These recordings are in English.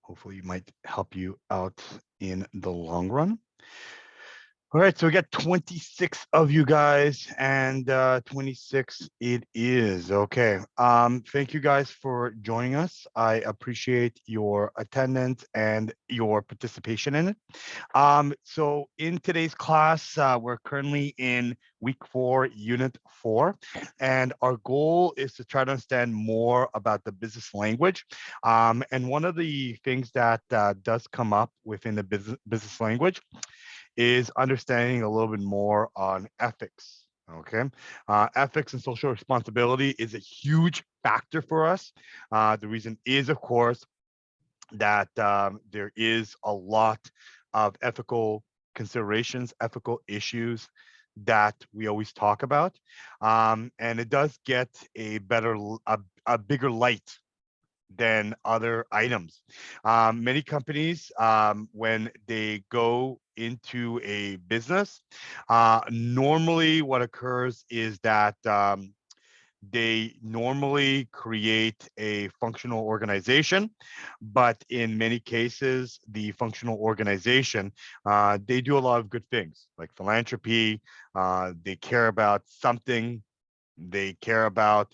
Hopefully, it might help you out in the long run. All right, so we got 26 of you guys, and 26 it is. Okay. Thank you guys for joining us. I appreciate your attendance and your participation in it. So in today's class, we're currently in week 4, unit 4, and our goal is to try to understand more about the business language. And one of the things that does come up within the business language is understanding a little bit more on ethics. Okay. Ethics and social responsibility is a huge factor for us. The reason is, of course, that there is a lot of ethical considerations, ethical issues that we always talk about. And it does get a bigger light than other items. Many companies, when they go into a business, normally what occurs is that they normally create a functional organization, but in many cases, the functional organization, they do a lot of good things like philanthropy. They care about something. They care about,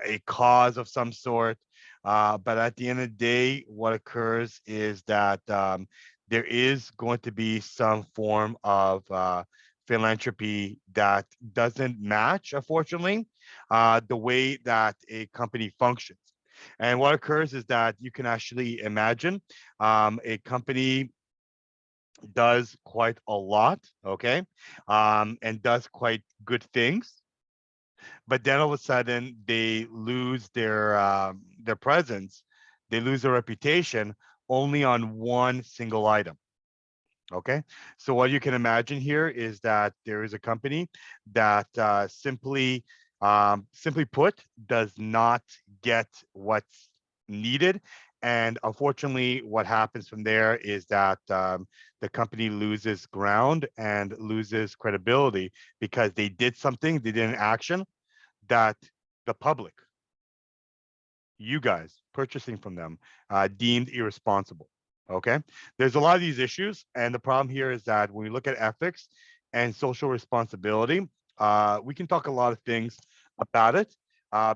a cause of some sort. But at the end of the day, what occurs is that there is going to be some form of philanthropy that doesn't match, unfortunately, the way that a company functions. And what occurs is that you can actually imagine a company does quite a lot, okay, and does quite good things, but then all of a sudden they lose their presence, they lose their reputation only on one single item. Okay, so what you can imagine here is that there is a company that simply put, does not get what's needed. And unfortunately, what happens from there is that the company loses ground and loses credibility because they did something, they did an action that the public, you guys purchasing from them, deemed irresponsible. Okay. There's a lot of these issues. And the problem here is that when we look at ethics and social responsibility, we can talk a lot of things about it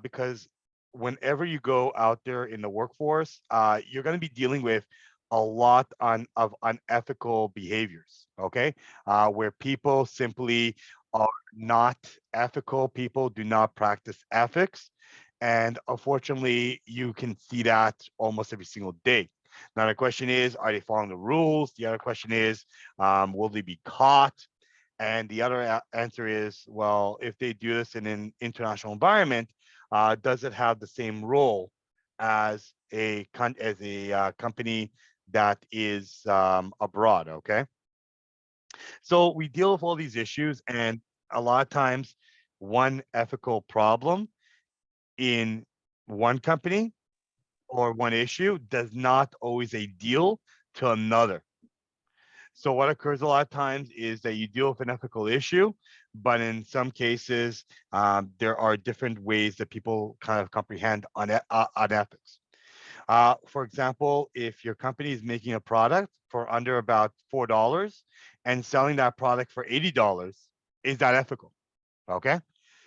because whenever you go out there in the workforce, you're going to be dealing with a lot of unethical behaviors. Okay. Where people simply are not ethical, people do not practice ethics, and unfortunately, you can see that almost every single day. Now, the question is, are they following the rules? The other question is, will they be caught? And the other answer is, well, if they do this in an international environment, does it have the same role as a company that is abroad? Okay, so we deal with all these issues, and a lot of times, one ethical problem in one company or one issue does not always a deal to another. So what occurs a lot of times is that you deal with an ethical issue, but in some cases, there are different ways that people kind of comprehend on ethics. For example, if your company is making a product for under about $4 and selling that product for $80, is that ethical? Okay.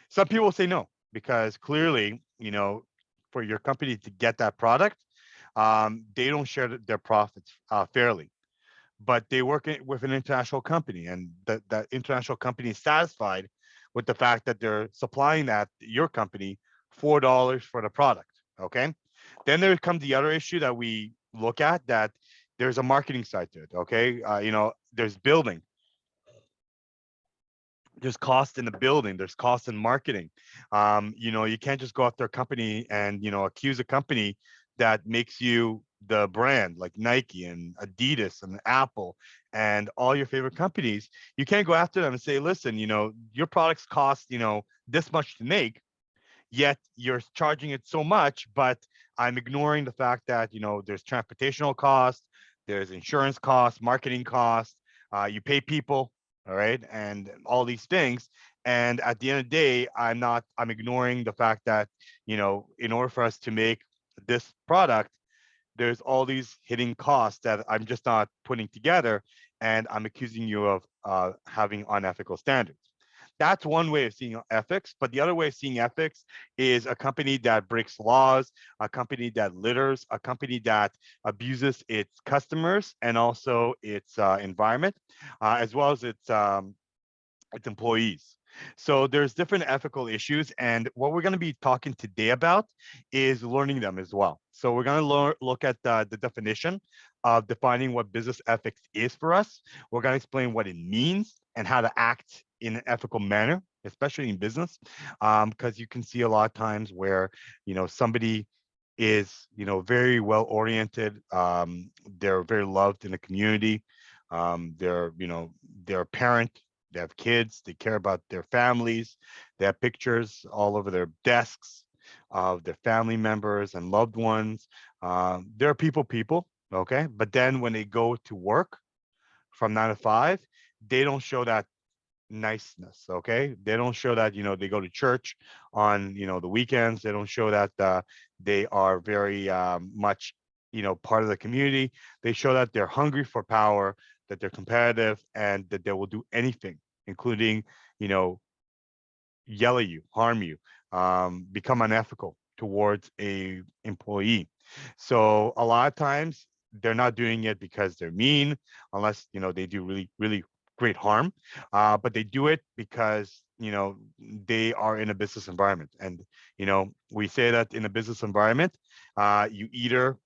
Some people say no, because clearly, for your company to get that product, they don't share their profits fairly. But they work with an international company, and that international company is satisfied with the fact that they're supplying that your company $4 for the product. Okay. Then there comes the other issue that we look at, that there's a marketing side to it. Okay. There's building, there's cost in the building, there's cost in marketing. You can't just go after a company and accuse a company that makes you the brand like Nike and Adidas and Apple and all your favorite companies. You can't go after them and say, listen, your products cost this much to make, yet you're charging it so much, but I'm ignoring the fact that there's transportational costs, there's insurance costs, marketing costs, you pay people, all right, and all these things. And at the end of the day, I'm ignoring the fact that in order for us to make this product, there's all these hidden costs that I'm just not putting together, and I'm accusing you of having unethical standards. That's one way of seeing ethics. But the other way of seeing ethics is a company that breaks laws, a company that litters, a company that abuses its customers and also its environment, as well as its employees. So there's different ethical issues, and what we're going to be talking today about is learning them as well. So we're going to look at the definition of defining what business ethics is for us. We're going to explain what it means and how to act in an ethical manner, especially in business, because you can see a lot of times where somebody is very well oriented. They're very loved in the community. They're a parent, they have kids, they care about their families, they have pictures all over their desks of their family members and loved ones. They're people, okay? But then when they go to work from 9 to 5, they don't show that niceness, okay? They don't show that, they go to church on, the weekends. They don't show that they are very much, part of the community. They show that they're hungry for power, that they're competitive, and that they will do anything, including, you know, yell at you, harm you, become unethical towards a employee. So a lot of times they're not doing it because they're mean, unless they do really, really great harm. But they do it because they are in a business environment, and we say that in a business environment, you either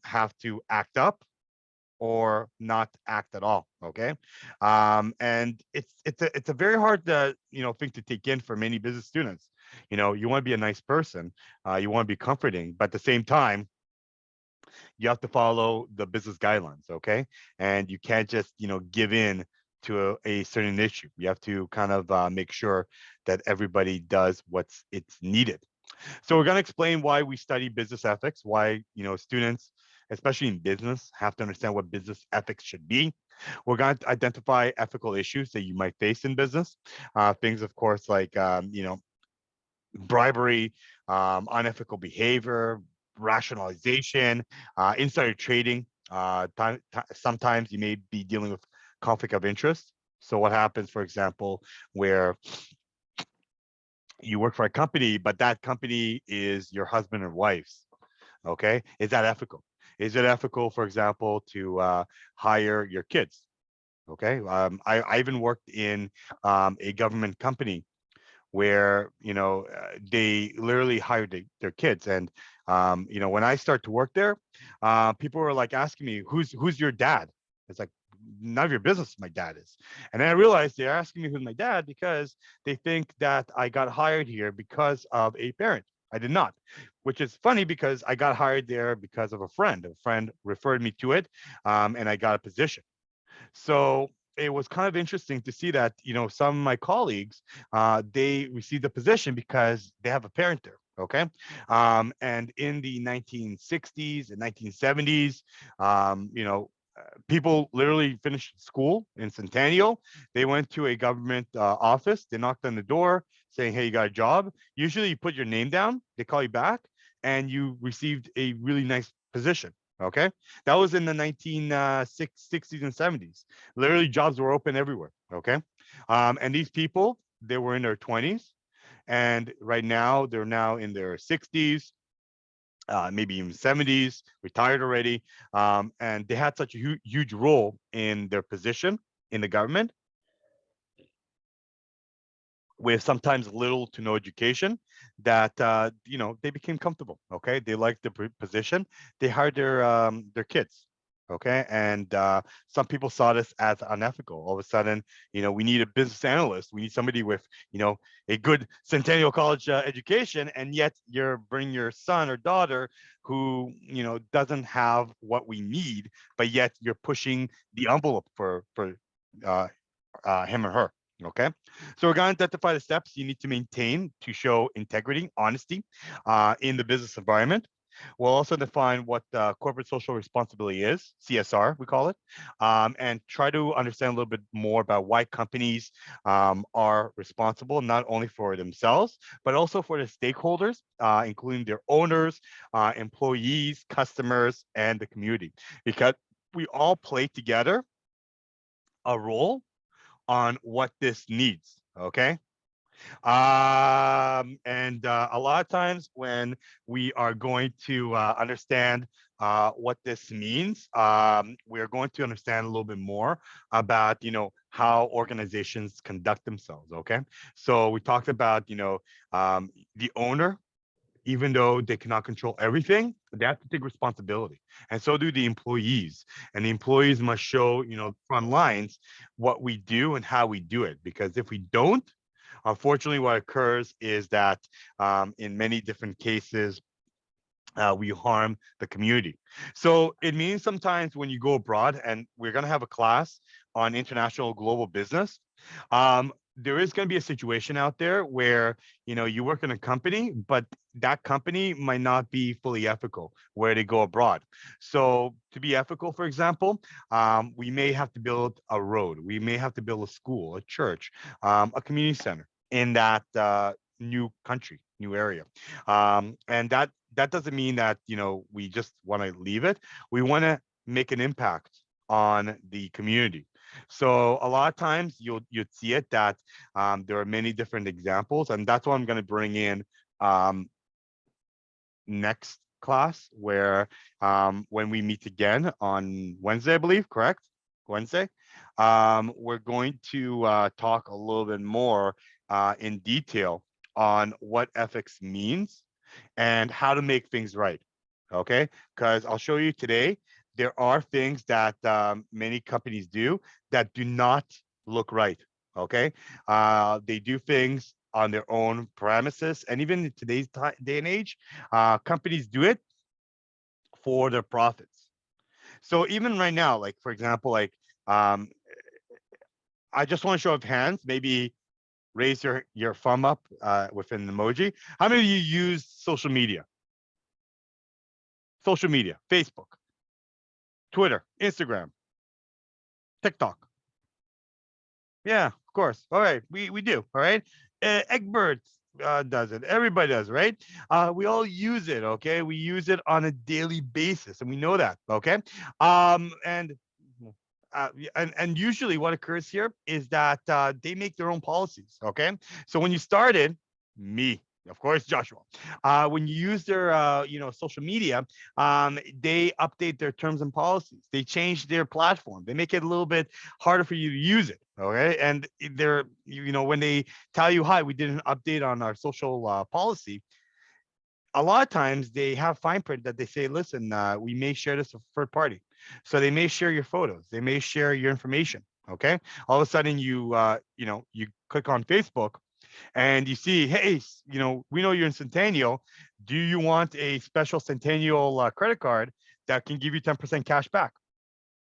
have to act up or not act at all. Okay, and it's a very hard thing to take in for many business students. You want to be a nice person, you want to be comforting, but at the same time, you have to follow the business guidelines. Okay, and you can't just give in to a certain issue. You have to kind of make sure that everybody does what's it's needed. So we're going to explain why we study business ethics, why students, especially in business, have to understand what business ethics should be. We're going to identify ethical issues that you might face in business. Things, of course, like bribery, unethical behavior, rationalization, insider trading. Sometimes you may be dealing with conflict of interest. So what happens, for example, where you work for a company, but that company is your husband or wife's. Okay, is that ethical? Is it ethical, for example, to hire your kids? Okay, I even worked in a government company where they literally hired their kids, and when I start to work there, people were like asking me, who's your dad? It's like, none of your business my dad is. And then I realized they're asking me who's my dad because they think that I got hired here because of a parent. I did not, which is funny because I got hired there because of a friend. A friend referred me to it, and I got a position. So it was kind of interesting to see that some of my colleagues, they received the position because they have a parent there. Okay, and in the 1960s and 1970s, people literally finished school in Centennial. They went to a government office. They knocked on the door saying, "Hey, you got a job?" Usually, you put your name down. They call you back, and you received a really nice position. Okay, that was in the 1960s and 70s. Literally, jobs were open everywhere. Okay, and these people, they were in their 20s, and right now they're now in their 60s, maybe even 70s, retired already, and they had such a huge role in their position in the government with sometimes little to no education, that they became comfortable. Okay, they liked the position. They hired their kids. Okay, and some people saw this as unethical. All of a sudden, we need a business analyst. We need somebody with a good Centennial College education, and yet you're bringing your son or daughter who doesn't have what we need, but yet you're pushing the envelope for uh, him or her. Okay, so we're going to identify the steps you need to maintain to show integrity, honesty in the business environment. We'll also define what corporate social responsibility is, CSR, we call it, and try to understand a little bit more about why companies are responsible not only for themselves, but also for the stakeholders, including their owners, employees, customers, and the community, because we all play together a role on what this needs. Okay. And a lot of times when we are going to understand what this means, we're going to understand a little bit more about, how organizations conduct themselves. Okay. So we talked about, the owner, even though they cannot control everything, they have to take responsibility. And so do the employees. And the employees must show, front lines what we do and how we do it. Because if we don't, unfortunately, what occurs is that in many different cases, we harm the community. So it means sometimes when you go abroad, and we're going to have a class on international global business, there is going to be a situation out there where you work in a company, but that company might not be fully ethical where they go abroad. So to be ethical, for example, we may have to build a road, we may have to build a school, a church, a community center in that new country, new area, and that doesn't mean that we just want to leave it. We want to make an impact on the community. So a lot of times you'd see it that there are many different examples, and that's what I'm going to bring in next class, where when we meet again on Wednesday, I believe, correct? Wednesday. We're going to talk a little bit more in detail on what ethics means and how to make things right. Okay, because I'll show you today, there are things that many companies do that do not look right. Okay, they do things on their own premises, and even in today's day and age, companies do it for their profits. So even right now, like for example, like um, I just want to show of hands, maybe raise your thumb up with an emoji. How many of you use social media? Social media, Facebook, Twitter, Instagram, TikTok. Yeah, of course. All right, we do. All right, Egbert does it. Everybody does, right? We all use it. Okay, we use it on a daily basis, and we know that. Okay, and and usually what occurs here is that they make their own policies. Okay, so when you started, me, of course, Joshua, when you use their social media, they update their terms and policies. They change their platform. They make it a little bit harder for you to use it. Okay, and they're when they tell you, hi, we did an update on our social policy, a lot of times they have fine print that they say, listen, we may share this with a third party. So they may share your photos, they may share your information. Okay. All of a sudden you click on Facebook and you see, hey, we know you're in Centennial. Do you want a special Centennial credit card that can give you 10% cash back?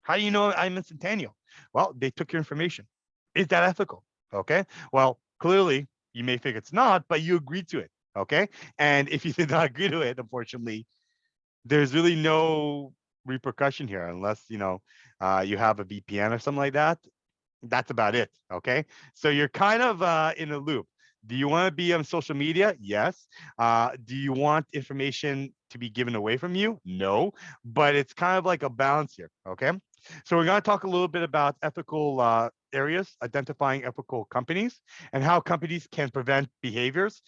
How do you know I'm in Centennial? Well, they took your information. Is that ethical? Okay. Well, clearly you may think it's not, but you agreed to it. Okay. And if you did not agree to it, unfortunately, there's really no repercussion here unless, you have a VPN or something like that. That's about it. Okay. So you're kind of in a loop. Do you want to be on social media? Yes. Do you want information to be given away from you? No. But it's kind of like a balance here. Okay. So we're going to talk a little bit about ethical areas, identifying ethical companies, and how companies can prevent behaviors,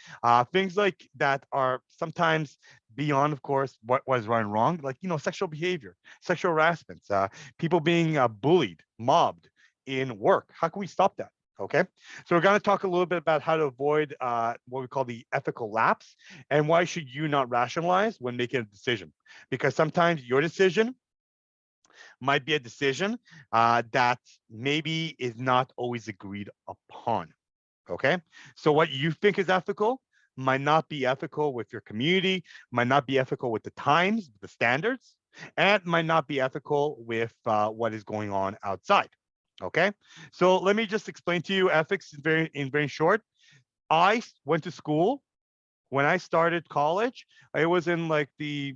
things like that are sometimes beyond, of course, what was right and wrong, like sexual behavior, sexual harassment, people being bullied, mobbed in work. How can we stop that? Okay, so we're going to talk a little bit about how to avoid what we call the ethical lapse, and why should you not rationalize when making a decision, because sometimes your decision might be a decision that maybe is not always agreed upon. Okay, so what you think is ethical might not be ethical with your community, might not be ethical with the times, the standards, and might not be ethical with what is going on outside. Okay, so let me just explain to you ethics in very short. I went to school When I started college, it was in like the,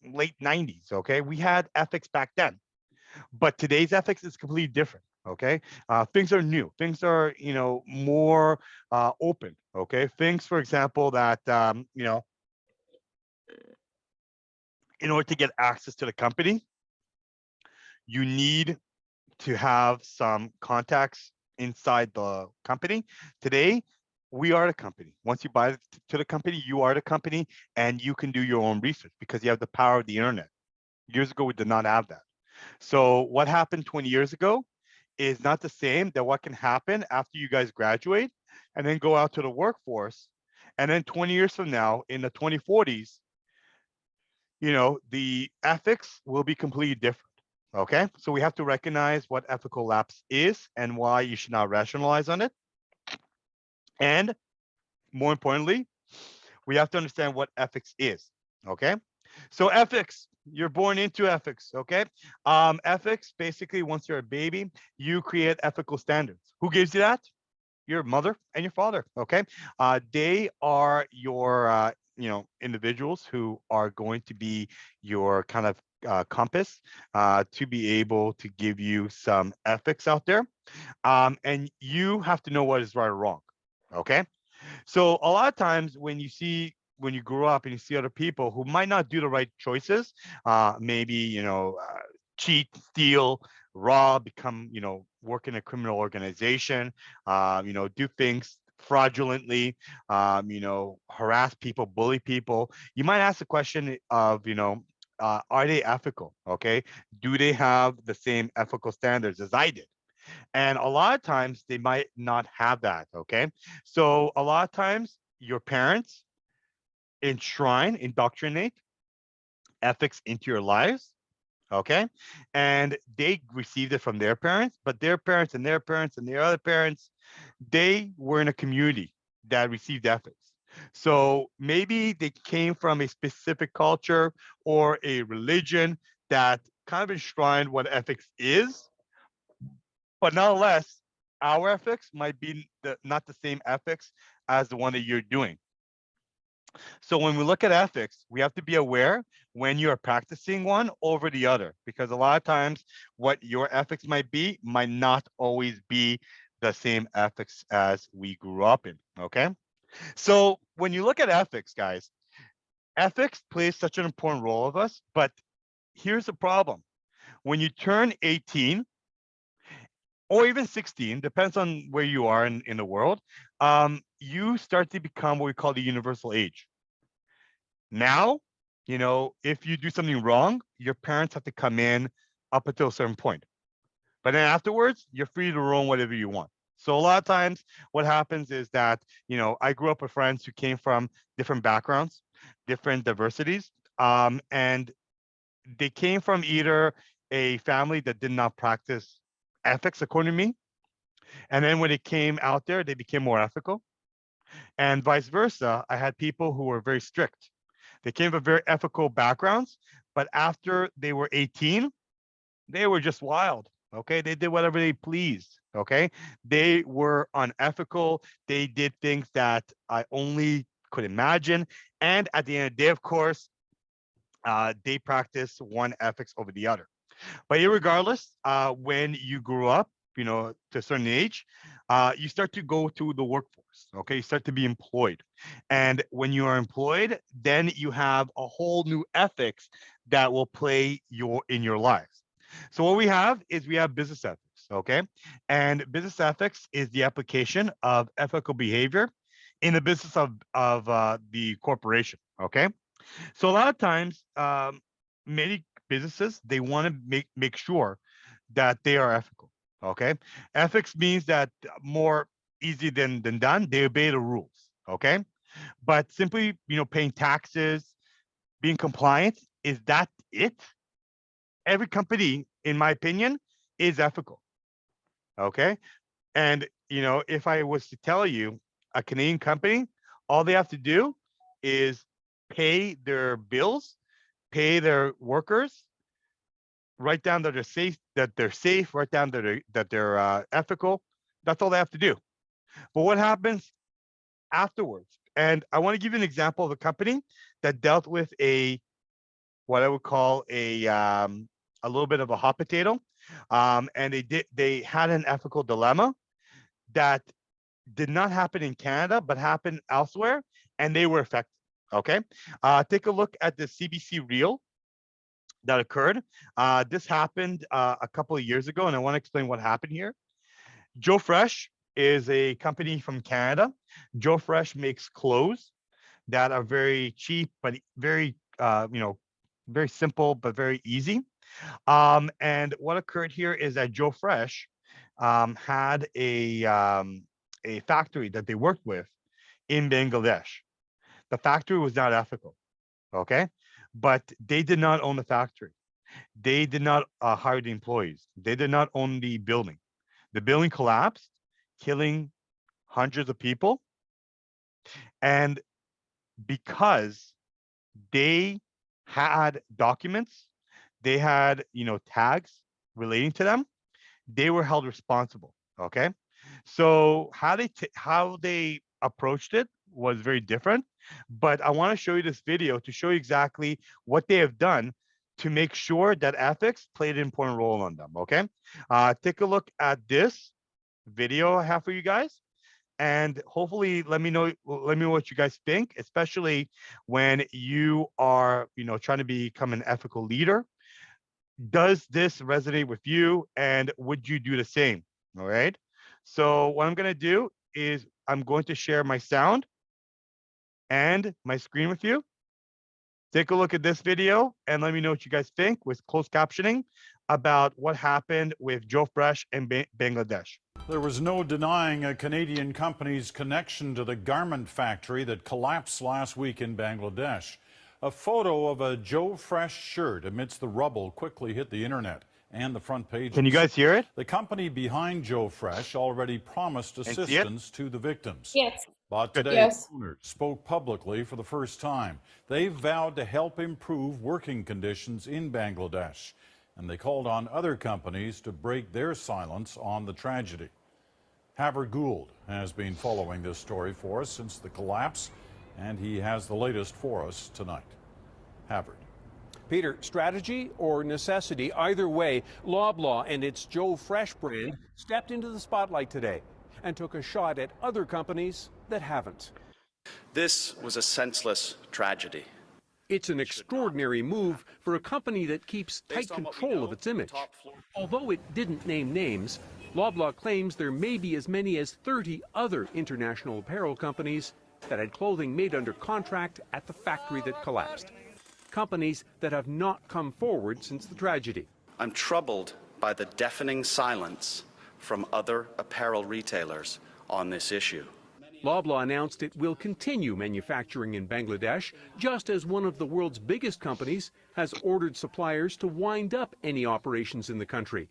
late 90s. Okay. We had ethics back then, but today's ethics is completely different. Okay. Things are new. Things are, more open. Okay. Things, for example, that, in order to get access to the company, you need to have some contacts inside the company. Today, we are the company. Once you buy to the company, you are the company, and you can do your own research because you have the power of the internet. Years ago, we did not have that. So what happened 20 years ago is not the same that what can happen after you guys graduate and then go out to the workforce. And then 20 years from now, in the 2040s, the ethics will be completely different. Okay. So we have to recognize what ethical lapse is and why you should not rationalize on it. And more importantly, we have to understand what ethics is. Okay. So ethics, you're born into ethics. Okay. Ethics, basically, once you're a baby, you create ethical standards. Who gives you that? Your mother and your father. Okay. They are your, individuals who are going to be your kind of compass to be able to give you some ethics out there. And you have to know what is right or wrong. Okay. So a lot of times when you grow up and you see other people who might not do the right choices, maybe cheat, steal, rob, become work in a criminal organization, do things fraudulently, harass people, bully people. You might ask the question of are they ethical? Okay, do they have the same ethical standards as I did? And a lot of times they might not have that. Okay. So a lot of times your parents indoctrinate ethics into your lives. Okay. And they received it from their parents, but their parents and their parents and their other parents, they were in a community that received ethics. So maybe they came from a specific culture or a religion that kind of enshrined what ethics is, but nonetheless, our ethics might be not the same ethics as the one that you're doing. So when we look at ethics, we have to be aware when you're practicing one over the other, because a lot of times what your ethics might be might not always be the same ethics as we grew up in. Okay. So when you look at ethics, guys, ethics plays such an important role of us, but here's the problem. When you turn 18, or even 16, depends on where you are in the world, you start to become what we call the universal age. Now, if you do something wrong, your parents have to come in up until a certain point. But then afterwards, you're free to roam whatever you want. So a lot of times what happens is that, I grew up with friends who came from different backgrounds, different diversities, and they came from either a family that did not practice ethics according to me, and then when it came out there, they became more ethical. And vice versa, I had people who were very strict. They came from very ethical backgrounds, but after they were 18, they were just wild. Okay. They did whatever they pleased. Okay. They were unethical. They did things that I only could imagine. And at the end of the day, of course, they practice one ethics over the other. But irregardless, when you grew up, to a certain age, you start to go to the workforce. Okay, you start to be employed, and when you are employed, then you have a whole new ethics that will play in your lives. So what we have business ethics. Okay, and business ethics is the application of ethical behavior in the business of the corporation. Okay, so a lot of times, many businesses they want to make sure that they are ethical. Okay, ethics means that more easy than done. They obey the rules. Okay, but simply paying taxes, being compliant, is that it? Every company, in my opinion, is ethical. Okay, and if I was to tell you a Canadian company, all they have to do is pay their bills, pay their workers, write down that they're safe, write down that they're ethical. That's all they have to do. But what happens afterwards? And I want to give you an example of a company that dealt with what I would call a little bit of a hot potato. And they had an ethical dilemma that did not happen in Canada, but happened elsewhere, and they were affected. Okay. Take a look at the CBC reel that occurred. This happened a couple of years ago, and I want to explain what happened here. Joe Fresh is a company from Canada. Joe Fresh makes clothes that are very cheap, but very, very simple, but very easy. And what occurred here is that Joe Fresh had a factory that they worked with in Bangladesh. The factory was not ethical, okay? But they did not own the factory. They did not hire the employees. They did not own the building. The building collapsed, killing hundreds of people. And because they had documents, they had, tags relating to them, they were held responsible. Okay. So how they approached it was very different. But I want to show you this video to show you exactly what they have done to make sure that ethics played an important role on them. Okay. Take a look at this video I have for you guys. And hopefully let me know what you guys think, especially when you are, trying to become an ethical leader. Does this resonate with you, and would you do the same? All right. So what I'm going to do is I'm going to share my sound and my screen with you. Take a look at this video and let me know what you guys think with closed captioning about what happened with Joe Fresh in Bangladesh. There was no denying a Canadian company's connection to the garment factory that collapsed last week in Bangladesh. A photo of a Joe Fresh shirt amidst the rubble quickly hit the internet and the front pages. Can you guys hear it? The company behind Joe Fresh already promised assistance to the victims. Yes. But today, owners spoke publicly for the first time. They vowed to help improve working conditions in Bangladesh, and they called on other companies to break their silence on the tragedy. Haver Gould has been following this story for us since the collapse, and he has the latest for us tonight. Haver. Peter, strategy or necessity, either way, Loblaw and its Joe Fresh brand stepped into the spotlight today and took a shot at other companies that haven't. This was a senseless tragedy. It's an extraordinary move for a company that keeps tight control of its image. Although it didn't name names, Loblaw claims there may be as many as 30 other international apparel companies that had clothing made under contract at the factory that collapsed. Companies that have not come forward since the tragedy. I'm troubled by the deafening silence from other apparel retailers on this issue. Loblaw announced it will continue manufacturing in Bangladesh, just as one of the world's biggest companies has ordered suppliers to wind up any operations in the country.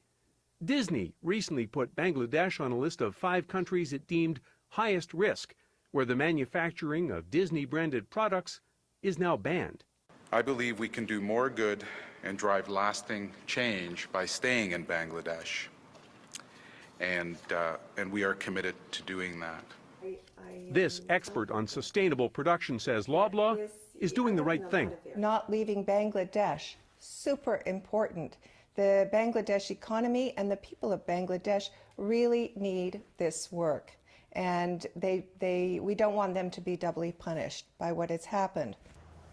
Disney recently put Bangladesh on a list of 5 countries it deemed highest risk, where the manufacturing of Disney-branded products is now banned. I believe we can do more good and drive lasting change by staying in Bangladesh, and we are committed to doing that. This expert on sustainable production says Loblaw is doing the right thing. Not leaving Bangladesh, super important. The Bangladesh economy and the people of Bangladesh really need this work, and we don't want them to be doubly punished by what has happened.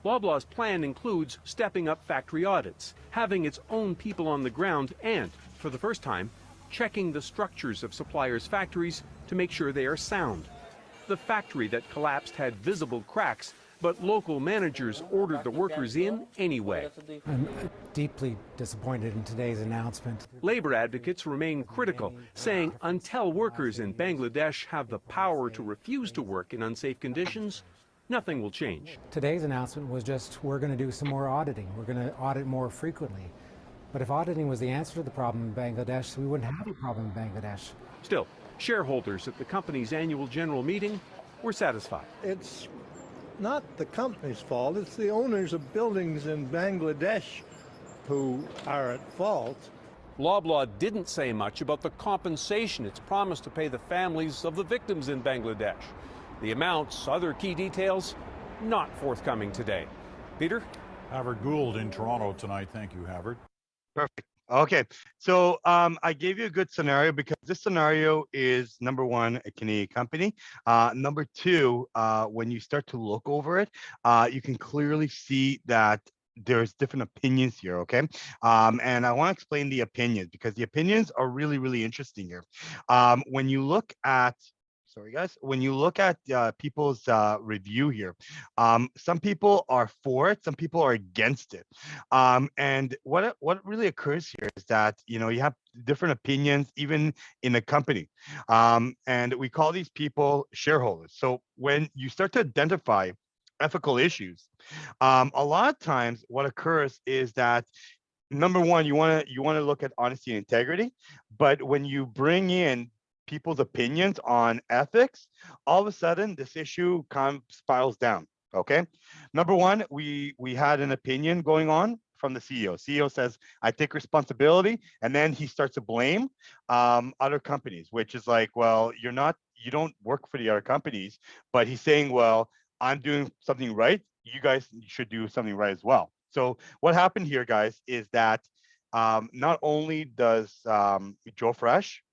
Loblaw's plan includes stepping up factory audits, having its own people on the ground, and, for the first time, checking the structures of suppliers' factories to make sure they are sound. The factory that collapsed had visible cracks, but local managers ordered the workers in anyway. I'm deeply disappointed in today's announcement. Labor advocates remain critical, saying until workers in Bangladesh have the power to refuse to work in unsafe conditions, nothing will change. Today's announcement was just, we're going to do some more auditing. We're going to audit more frequently. But if auditing was the answer to the problem in Bangladesh, we wouldn't have a problem in Bangladesh. Still, shareholders at the company's annual general meeting were satisfied. It's not the company's fault. It's the owners of buildings in Bangladesh who are at fault. Loblaw didn't say much about the compensation it's promised to pay the families of the victims in Bangladesh. The amounts, other key details, not forthcoming today. Peter? Havard Gould in Toronto tonight. Thank you, Havard. Perfect. Okay, so I gave you a good scenario because this scenario is, number one, a Canadian company. Number two, when you start to look over it, you can clearly see that there's different opinions here. Okay, and I want to explain the opinions because the opinions are really, really interesting here. When you look at Sorry, guys. When you look at people's review here, some people are for it, some people are against it. And what really occurs here is that you have different opinions even in a company, and we call these people shareholders. So when you start to identify ethical issues, a lot of times what occurs is that number one, you want to look at honesty and integrity, but when you bring in people's opinions on ethics, all of a sudden this issue kind of spirals down. Okay, number one, we had an opinion going on from the CEO. CEO says, "I take responsibility," and then he starts to blame other companies, which is like, well, you don't work for the other companies, but he's saying, well, I'm doing something right. You guys should do something right as well. So what happened here, guys, is that not only does Joe Fresh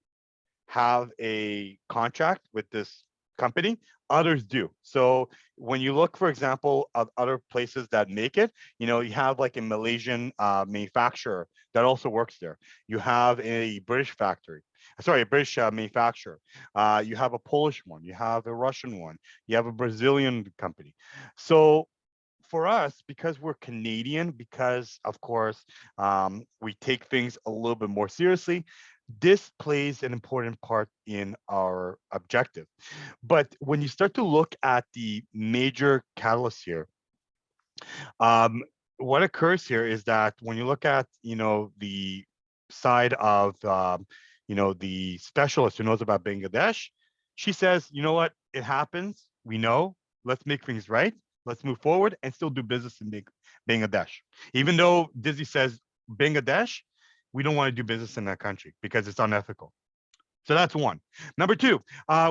have a contract with this company, others do. So when you look, for example, of other places that make it, you have like a Malaysian manufacturer that also works there. You have a British factory, sorry, a British manufacturer. You have a Polish one, you have a Russian one, you have a Brazilian company. So for us, because we're Canadian, because of course we take things a little bit more seriously, this plays an important part in our objective. But when you start to look at the major catalysts here, um, what occurs here is that when you look at the side of the specialist who knows about Bangladesh, she says, you know what, it happens, we know, let's make things right, let's move forward and still do business in Bangladesh. Even though Disney says Bangladesh, we don't want to do business in that country because it's unethical. So that's one. Number two,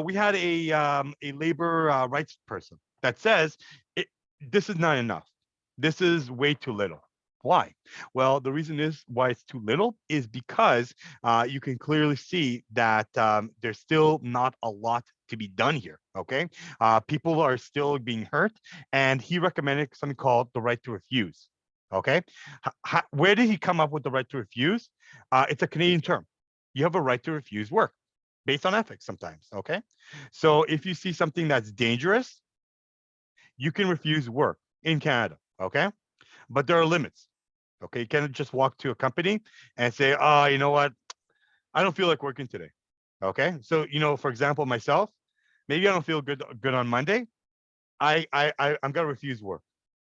we had a labor rights person that says this is not enough. This is way too little. Why? Well, the reason is why it's too little is because you can clearly see that there's still not a lot to be done here. Okay, people are still being hurt, and he recommended something called the right to refuse. Okay, where did he come up with the right to refuse? It's a Canadian term. You have a right to refuse work based on ethics sometimes. Okay, so if you see something that's dangerous, you can refuse work in Canada. Okay, but there are limits. Okay, you can't just walk to a company and say, "Oh, you know what? I don't feel like working today." Okay, so for example, myself, maybe I don't feel good on Monday. I'm gonna refuse work.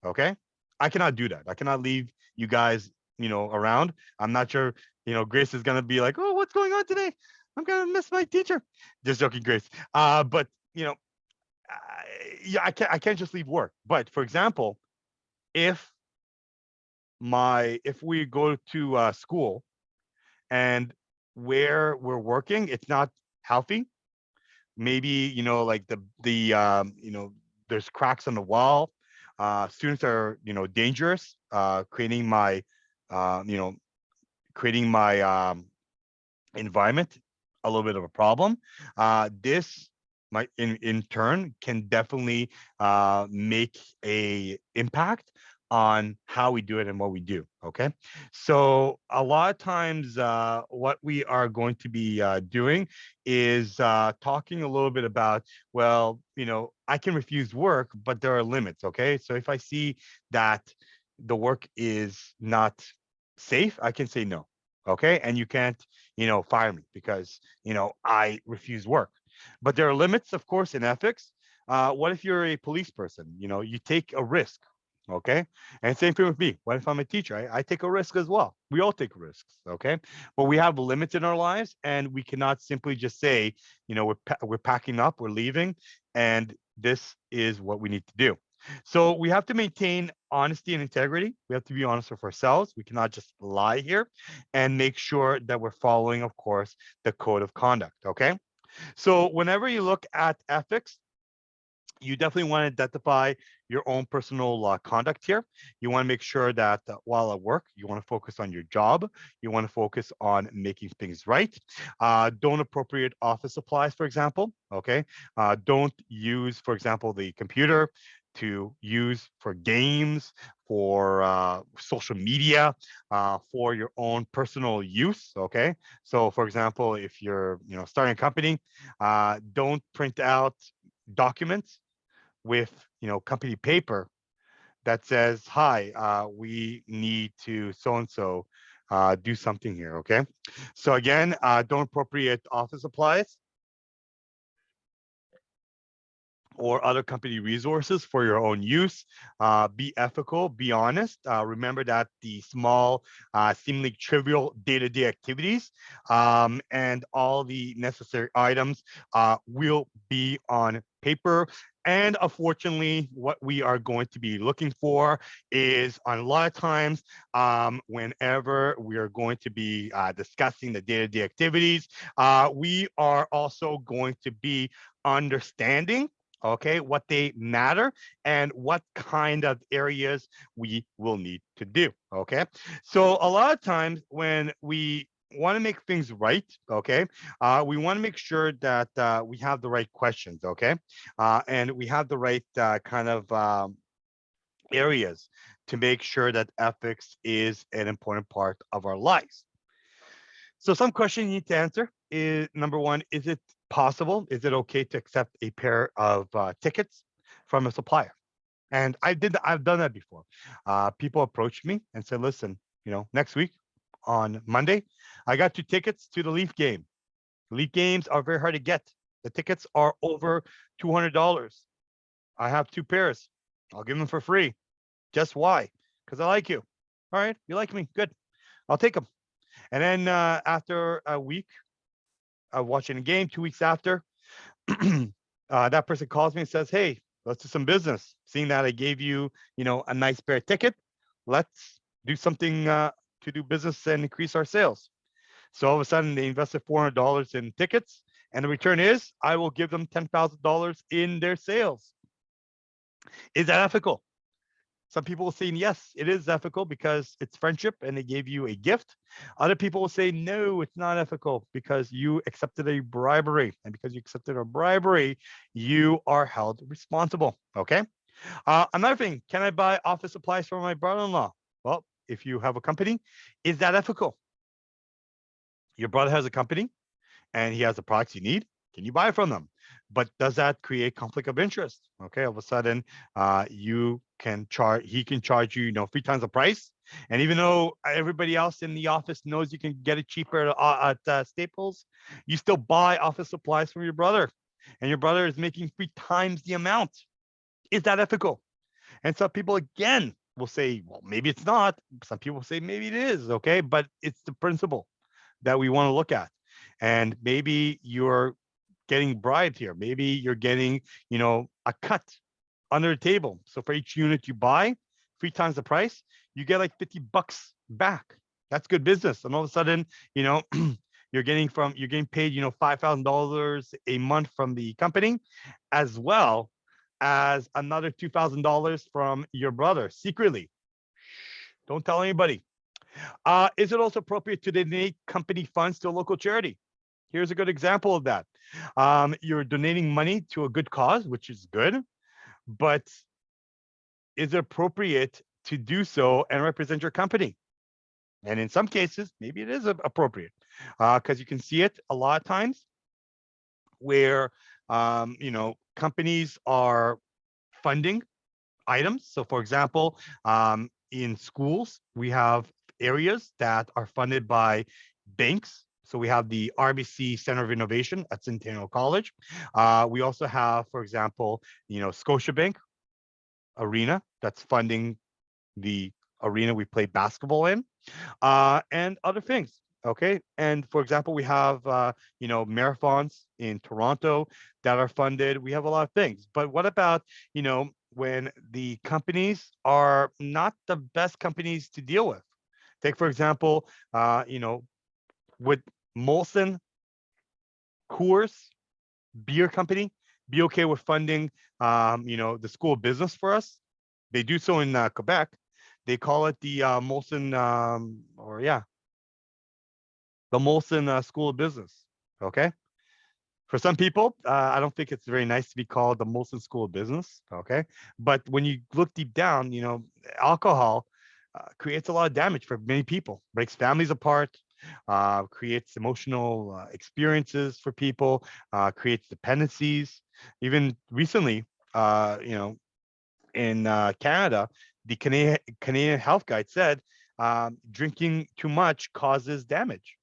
Okay, I cannot do that. I cannot leave you guys around. I'm not sure. Grace is gonna be like, "Oh, what's going on today? I'm gonna miss my teacher." Just joking, Grace. But yeah, I can't just leave work. But for example, if we go to school and where we're working, it's not healthy. Maybe like there's cracks on the wall. Students are dangerous, uh, you know creating my environment a little bit of a problem. This might in turn can definitely make a impact on how we do it and what we do. Okay, so a lot of times what we are going to be doing is talking a little bit about, well, I can refuse work, but there are limits. Okay, so if I see that the work is not safe, I can say no. Okay, and you can't fire me because I refuse work. But there are limits, of course, in ethics. What if you're a police person? You take a risk. Okay, and same thing with me. What if I'm a teacher? I take a risk as well. We all take risks. Okay, but we have limits in our lives, and we cannot simply just say, we're packing up, we're leaving, and this is what we need to do. So we have to maintain honesty and integrity. We have to be honest with ourselves. We cannot just lie here, and make sure that we're following, of course, the code of conduct. Okay. So whenever you look at ethics, you definitely want to identify your own personal conduct here. You want to make sure that while at work, you want to focus on your job. You want to focus on making things right. Don't appropriate office supplies, for example. Okay. Don't use, for example, the computer to use for games, for social media, for your own personal use. Okay. So, for example, if you're starting a company, don't print out documents with company paper that says, "Hi, we need to so and so do something here." Okay, so again, don't appropriate office supplies or other company resources for your own use. Be ethical, be honest. Remember that the small, seemingly trivial day-to-day activities and all the necessary items will be on paper. And unfortunately, what we are going to be looking for is on a lot of times, whenever we are going to be discussing the day-to-day activities, we are also going to be understanding what they matter and what kind of areas we will need to do. Okay, so a lot of times when we want to make things right, we want to make sure that we have the right questions, and we have the right kind of areas to make sure that ethics is an important part of our lives. So some question you need to answer is number one, is it possible? Is it okay to accept a pair of tickets from a supplier? And I've done that before. People approached me and said, listen, next week on Monday, I got 2 tickets to the Leaf game. Leaf games are very hard to get. The tickets are over $200. I have 2 pairs. I'll give them for free. Just why? Because I like you. All right, you like me. Good. I'll take them. And then after a week of watching the game, 2 weeks after, that person calls me and says, "Hey, let's do some business. Seeing that I gave you, a nice pair of ticket, let's do something to do business and increase our sales." So all of a sudden, they invested $400 in tickets, and the return is I will give them $10,000 in their sales. Is that ethical? Some people will say yes, it is ethical because it's friendship and they gave you a gift. Other people will say no, it's not ethical because you accepted a bribery. And because you accepted a bribery, you are held responsible. Okay. Another thing, can I buy office supplies from my brother-in-law? Well, if you have a company, is that ethical? Your brother has a company and he has the products you need, can you buy from them? But does that create conflict of interest? Okay, all of a sudden, he can charge you, 3 times the price. And even though everybody else in the office knows you can get it cheaper at Staples, you still buy office supplies from your brother, and your brother is making 3 times the amount. Is that ethical? And some people again will say, well, maybe it's not. Some people say maybe it is. Okay, but it's the principle that we want to look at. And maybe you're getting bribed here. Maybe you're getting, a cut under the table. So for each unit you buy, 3 times the price, you get like $50 back. That's good business. And all of a sudden, you're getting paid, $5,000 a month from the company, as well as another $2,000 from your brother secretly. Don't tell anybody. Is it also appropriate to donate company funds to a local charity? Here's a good example of that. You're donating money to a good cause, which is good, but is it appropriate to do so and represent your company? And in some cases, maybe it is appropriate because you can see it a lot of times where, companies are funding items. So for example, in schools, we have areas that are funded by banks. So we have the RBC Center of Innovation at Centennial College. We also have, for example, Scotiabank Arena that's funding the arena we play basketball in, and other things. Okay. And for example, we have, marathons in Toronto that are funded. We have a lot of things. But what about, when the companies are not the best companies to deal with? Take, for example, with Molson Coors beer company be okay with funding, the school of business for us. They do so in Quebec. They call it the Molson, the Molson School of Business. Okay. For some people, I don't think it's very nice to be called the Molson School of Business. Okay. But when you look deep down, alcohol creates a lot of damage for many people, breaks families apart, creates emotional experiences for people, creates dependencies. Even recently, in Canada, the Canadian Health Guide said drinking too much causes damage.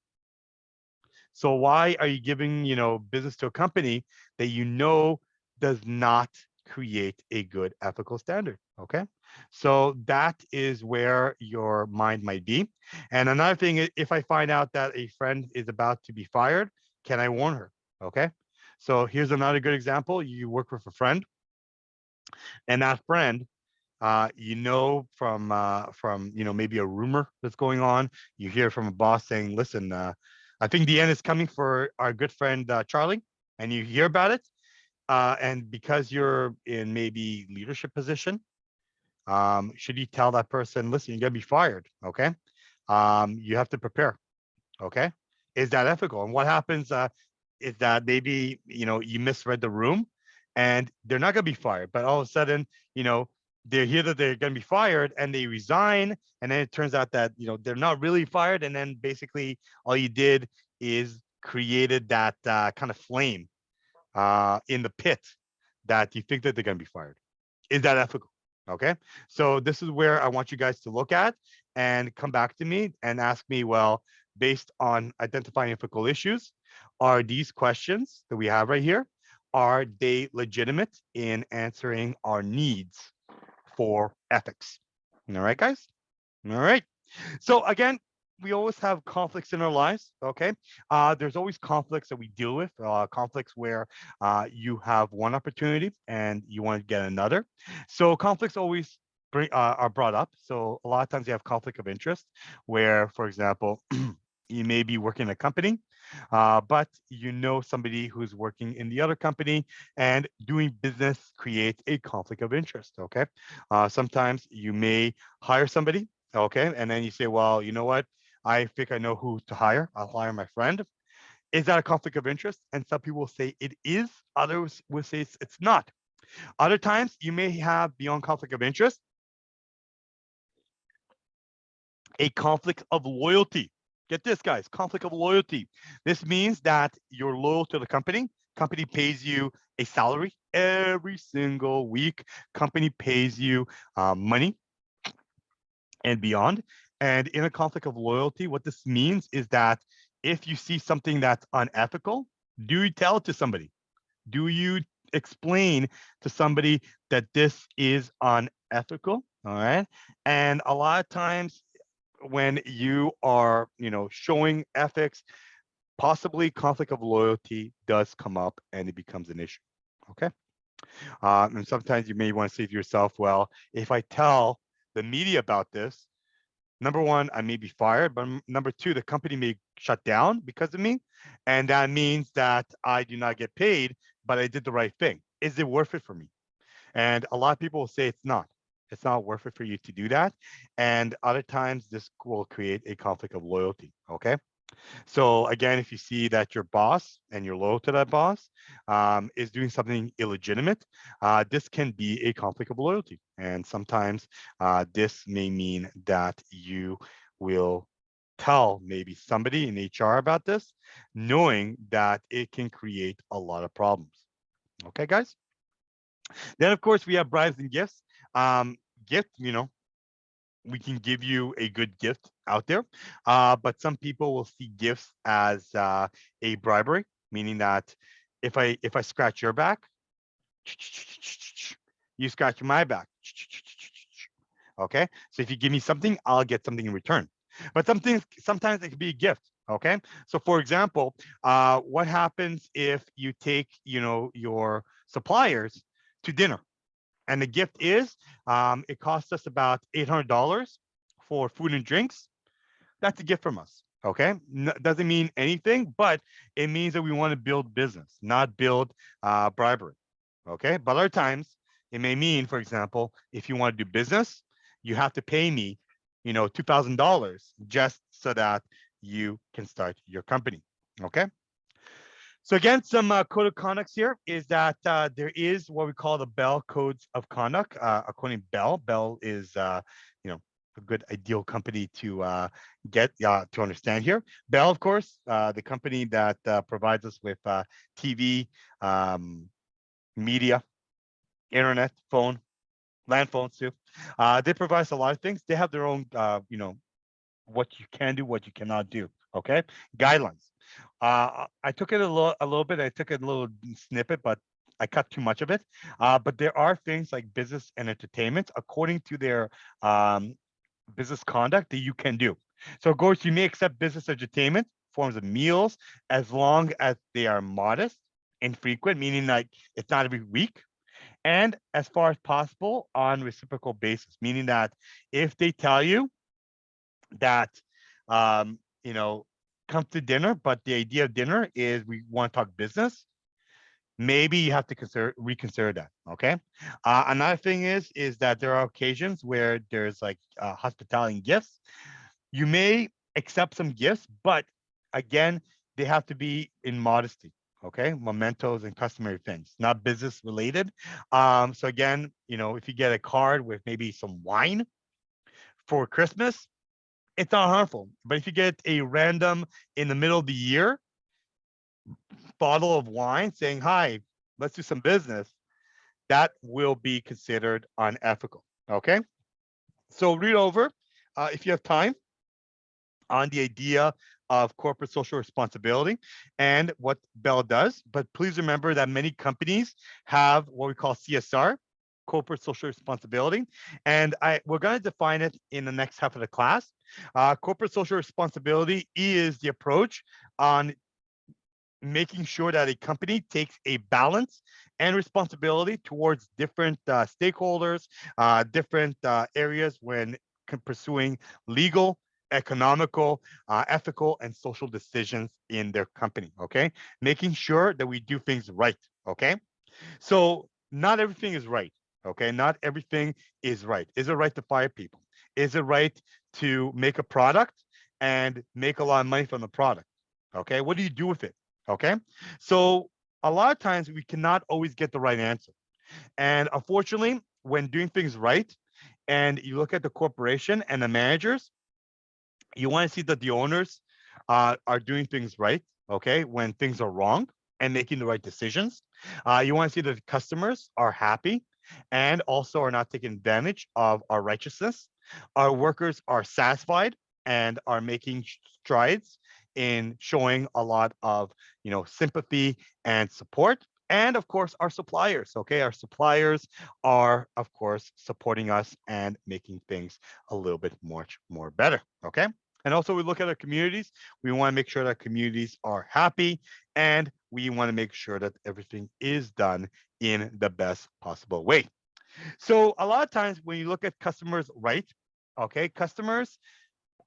So why are you giving, business to a company that does not create a good ethical standard? Okay. So that is where your mind might be. And another thing, if I find out that a friend is about to be fired, can I warn her? Okay. So here's another good example. You work with a friend, and that friend, from maybe a rumor that's going on. You hear from a boss saying, "Listen, I think the end is coming for our good friend Charlie," and you hear about it. And because you're in maybe leadership position, should you tell that person, "Listen, you're gonna be fired"? Okay, you have to prepare. Okay, is that ethical? And what happens is that maybe you misread the room, and they're not going to be fired, but all of a sudden you know they hear that they're going to be fired and they resign, and then it turns out that they're not really fired, and then basically all you did is created that kind of flame in the pit that you think that they're going to be fired. Is that ethical? Okay. So this is where I want you guys to look at and come back to me and ask me, well, based on identifying ethical issues, are these questions that we have right here, are they legitimate in answering our needs for ethics? All right, guys? All right. So again, we always have conflicts in our lives. Okay. There's always conflicts that we deal with, conflicts where you have one opportunity and you want to get another. So conflicts always are brought up. So a lot of times you have conflict of interest where, for example, you may be working in a company, but somebody who's working in the other company, and doing business creates a conflict of interest. Okay. Sometimes you may hire somebody. Okay. And then you say, well, you know what? I think I know who to hire. I'll hire my friend. Is that a conflict of interest? And some people will say it is. Others will say it's not. Other times you may have, beyond conflict of interest, a conflict of loyalty. Get this, guys, conflict of loyalty. This means that you're loyal to the company. Company pays you a salary every single week. Company pays you money and beyond. And in a conflict of loyalty, what this means is that if you see something that's unethical, do you tell it to somebody? Do you explain to somebody that this is unethical? All right. And a lot of times when you are, showing ethics, possibly conflict of loyalty does come up and it becomes an issue. Okay. And sometimes you may want to say to yourself, well, if I tell the media about this, number one, I may be fired, but number two, the company may shut down because of me. And that means that I do not get paid, but I did the right thing. Is it worth it for me? And a lot of people will say it's not. It's not worth it for you to do that. And other times this will create a conflict of loyalty. Okay. So again, if you see that your boss, and you're loyal to that boss, is doing something illegitimate, this can be a conflict of loyalty. And sometimes this may mean that you will tell maybe somebody in HR about this, knowing that it can create a lot of problems. Okay, guys? Then, of course, we have bribes and gifts. Gift, we can give you a good gift out there, but some people will see gifts as a bribery, meaning that if I scratch your back, you scratch my back. Okay, so if you give me something, I'll get something in return. But sometimes it can be a gift. Okay, so for example, what happens if you take your suppliers to dinner? And the gift is, it costs us about $800 for food and drinks. That's a gift from us. Okay. Doesn't mean anything, but it means that we want to build business, not build bribery. Okay. But other times it may mean, for example, if you want to do business, you have to pay me, $2,000 just so that you can start your company. Okay. So again, some code of conducts here is that there is what we call the Bell codes of conduct. According to Bell, Bell is a good ideal company to get to understand here. Bell, of course, the company that provides us with TV, media, internet, phone, land phones too. They provide us a lot of things. They have their own, what you can do, what you cannot do. Okay, guidelines. I took it a little bit. I took a little snippet, but I cut too much of it. But there are things like business and entertainment, according to their business conduct, that you can do. So, of course, you may accept business entertainment forms of meals as long as they are modest, infrequent, meaning like it's not every week, and as far as possible on reciprocal basis, meaning that if they tell you that um, you know, come to dinner, but the idea of dinner is we want to talk business, maybe you have to reconsider that. Okay. Another thing is that there are occasions where there's like hospitality and gifts. You may accept some gifts, but again, they have to be in modesty. Okay, mementos and customary things, not business related. So again, if you get a card with maybe some wine for Christmas, it's not harmful. But if you get a random in the middle of the year bottle of wine saying, "Hi, let's do some business," that will be considered unethical. Okay. So read over, if you have time, on the idea of corporate social responsibility and what Bell does. But please remember that many companies have what we call CSR, corporate social responsibility. And we're going to define it in the next half of the class. Corporate social responsibility is the approach on making sure that a company takes a balance and responsibility towards different stakeholders, different areas when pursuing legal, economical, ethical, and social decisions in their company. Okay, making sure that we do things right. Okay, so not everything is right. Okay, not everything is right. Is it right to fire people? Is it right to make a product and make a lot of money from the product? Okay, what do you do with it? Okay, so a lot of times we cannot always get the right answer. And unfortunately, when doing things right, and you look at the corporation and the managers, you want to see that the owners are doing things right, okay, when things are wrong and making the right decisions. You want to see that the customers are happy and also are not taking advantage of our righteousness. Our workers are satisfied and are making strides in showing a lot of sympathy and support. And of course, our suppliers. Okay, our suppliers are, of course, supporting us and making things a little bit much more better. Okay. And also, we look at our communities. We want to make sure that communities are happy, and we want to make sure that everything is done in the best possible way. So, a lot of times when you look at customers' right, okay, customers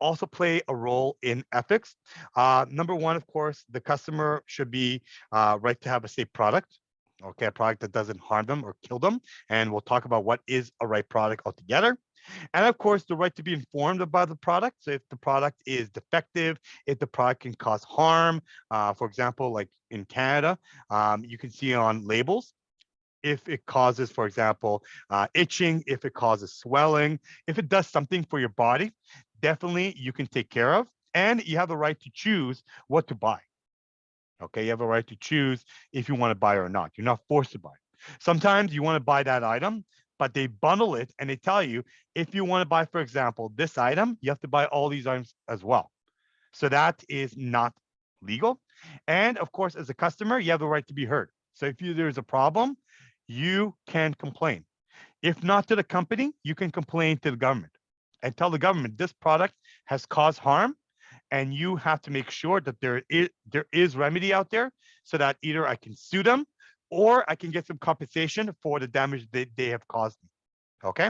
also play a role in ethics. Number one, of course, the customer should be right to have a safe product. Okay, a product that doesn't harm them or kill them. And we'll talk about what is a right product altogether. And of course, the right to be informed about the product. So if the product is defective, if the product can cause harm, for example, like in Canada, you can see on labels if it causes, for example, itching, if it causes swelling, if it does something for your body, definitely you can take care of. And you have the right to choose what to buy. Okay, you have a right to choose if you want to buy or not. You're not forced to buy. Sometimes you want to buy that item, but they bundle it and they tell you if you want to buy, for example, this item, you have to buy all these items as well. So that is not legal. And of course, as a customer, you have the right to be heard. So if there's a problem, you can complain. If not to the company, you can complain to the government and tell the government this product has caused harm, and you have to make sure that there is remedy out there so that either I can sue them or I can get some compensation for the damage they have caused me. Okay,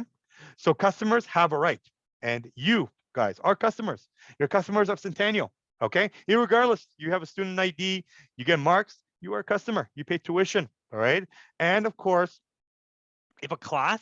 so customers have a right, and you guys are customers. You're customers of Centennial. Okay, irregardless, you have a student ID, you get marks, you are a customer. You pay tuition. All right. And of course, if a class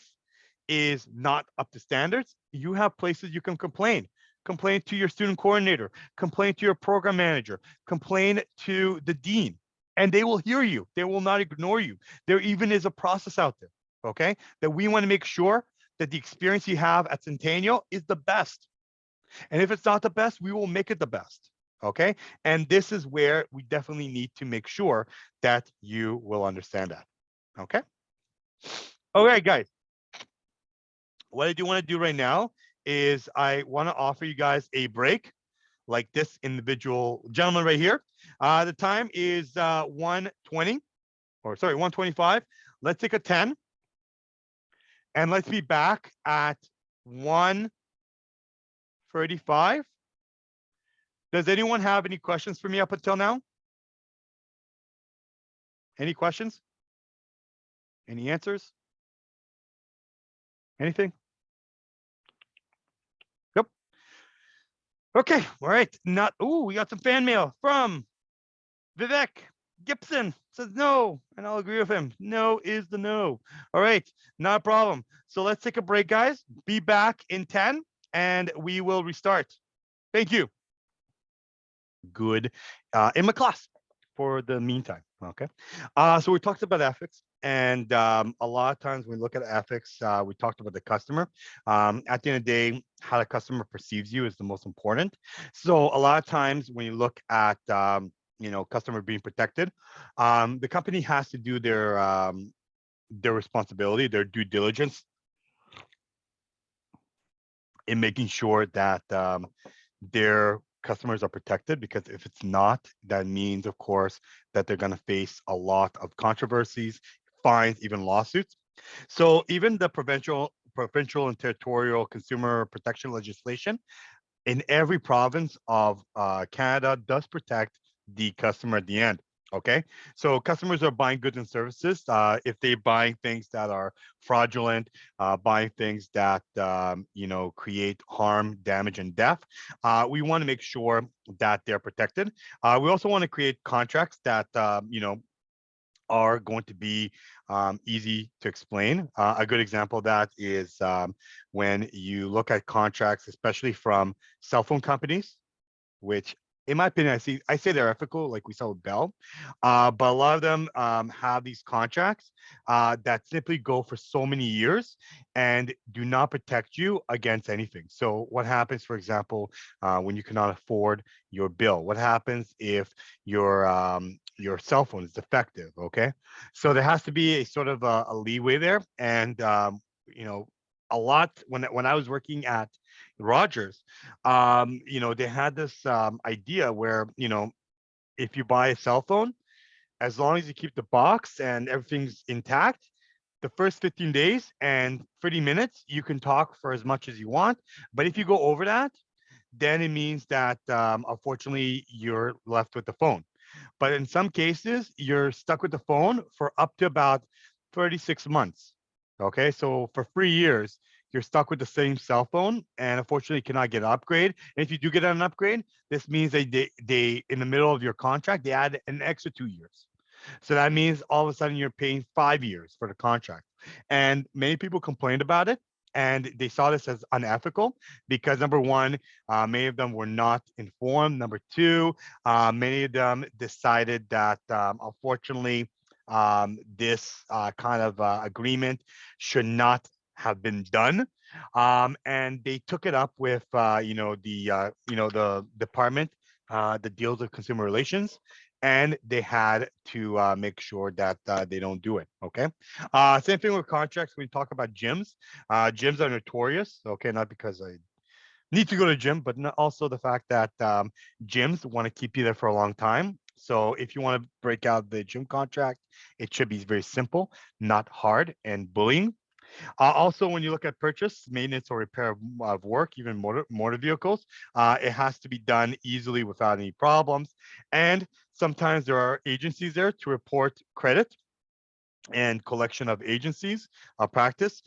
is not up to standards, you have places you can complain. Complain to your student coordinator, complain to your program manager, complain to the dean, and they will hear you. They will not ignore you. There even is a process out there, okay, that we want to make sure that the experience you have at Centennial is the best. And if it's not the best, we will make it the best. Okay. And this is where we definitely need to make sure that you will understand that. Okay. All right, guys. What I do want to do right now is I want to offer you guys a break like this individual gentleman right here. The time is 1:20 or sorry, 1:25. Let's take a 10 and let's be back at 1:35. Does anyone have any questions for me up until now? Any questions? Any answers? Anything? Yep. Okay. All right. Not. Oh, we got some fan mail from Vivek Gibson. Says no, and I'll agree with him. No is the no. All right. Not a problem. So let's take a break, guys. Be back in 10, and we will restart. Thank you. Good. In my class for the meantime. Okay. So we talked about ethics. And a lot of times when we look at ethics, we talked about the customer. At the end of the day, how the customer perceives you is the most important. So a lot of times when you look at customer being protected, the company has to do their responsibility, their due diligence in making sure that their customers are protected, because if it's not, that means, of course, that they're going to face a lot of controversies, fines, even lawsuits. So even the provincial and territorial consumer protection legislation in every province of Canada does protect the customer at the end. Okay, so customers are buying goods and services. If they're buying things that are fraudulent, buying things that create harm, damage, and death, we want to make sure that they're protected. We also want to create contracts that are going to be easy to explain. A good example of that is when you look at contracts, especially from cell phone companies, which in my opinion, I say they're ethical, like we saw with Bell, but a lot of them have these contracts that simply go for so many years and do not protect you against anything. So what happens, for example, when you cannot afford your bill? What happens if your cell phone is defective? Okay, so there has to be a sort of a leeway there, and a lot when I was working at Rogers, they had this idea where, if you buy a cell phone, as long as you keep the box and everything's intact, the first 15 days and 30 minutes, you can talk for as much as you want. But if you go over that, then it means that unfortunately you're left with the phone. But in some cases, you're stuck with the phone for up to about 36 months. Okay, so for 3 years, you're stuck with the same cell phone and unfortunately cannot get an upgrade. And if you do get an upgrade, this means they in the middle of your contract, they add an extra 2 years. So that means all of a sudden you're paying 5 years for the contract. And many people complained about it and they saw this as unethical because number one, many of them were not informed. Number two, many of them decided that unfortunately, this kind of agreement should not have been done. And they took it up with, the department that deals with consumer relations, and they had to make sure that they don't do it. Okay. Same thing with contracts. We talk about gyms. Gyms are notorious. Okay, not because I need to go to the gym, but also the fact that gyms want to keep you there for a long time. So if you want to break out the gym contract, it should be very simple, not hard and bullying. Also, when you look at purchase, maintenance, or repair of work, even motor vehicles, it has to be done easily without any problems. And sometimes there are agencies there to report credit and collection of agencies practice.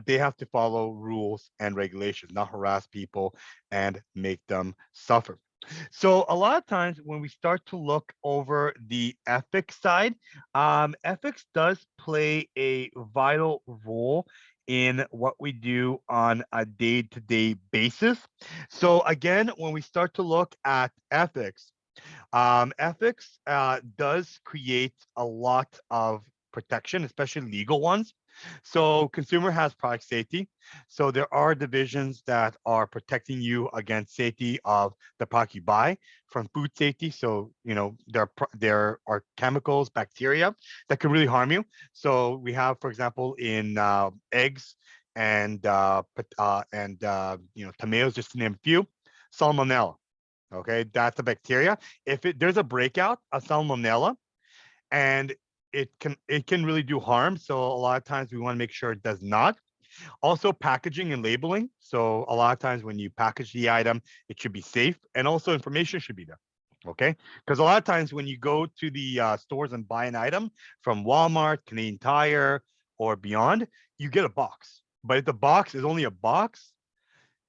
They have to follow rules and regulations, not harass people and make them suffer. So a lot of times when we start to look over the ethics side, ethics does play a vital role in what we do on a day-to-day basis. So again, when we start to look at ethics, ethics does create a lot of protection, especially legal ones. So consumer has product safety. So there are divisions that are protecting you against safety of the product you buy, from food safety. So there are chemicals, bacteria that can really harm you. So we have, for example, in eggs and tomatoes, just to name a few, salmonella. Okay, that's a bacteria. If there's a breakout of salmonella, and it can really do harm. So a lot of times we want to make sure it does not. Also, packaging and labeling. So a lot of times when you package the item, it should be safe, and also information should be there. Okay, because a lot of times when you go to the stores and buy an item from Walmart, Canadian Tire, or beyond, you get a box. But if the box is only a box,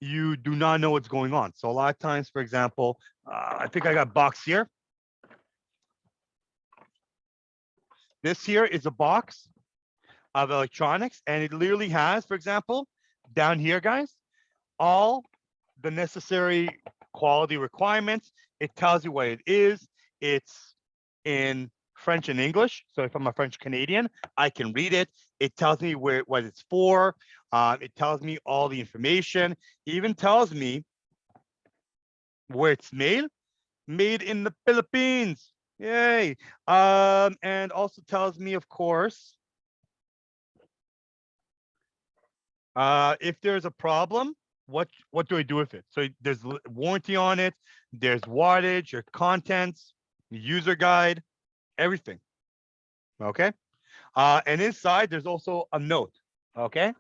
you do not know what's going on. So a lot of times, for example, I think I got a box here. This here is a box of electronics, and it literally has, for example, down here, guys, all the necessary quality requirements. It tells you what it is. It's in French and English. So if I'm a French Canadian, I can read it. It tells me what it's for. It tells me all the information. It even tells me where it's made in the Philippines. Yay. And also tells me, of course, if there's a problem, what do I do with it? So there's warranty on it, there's wattage, your contents, user guide, everything. Okay. And inside there's also a note. Okay.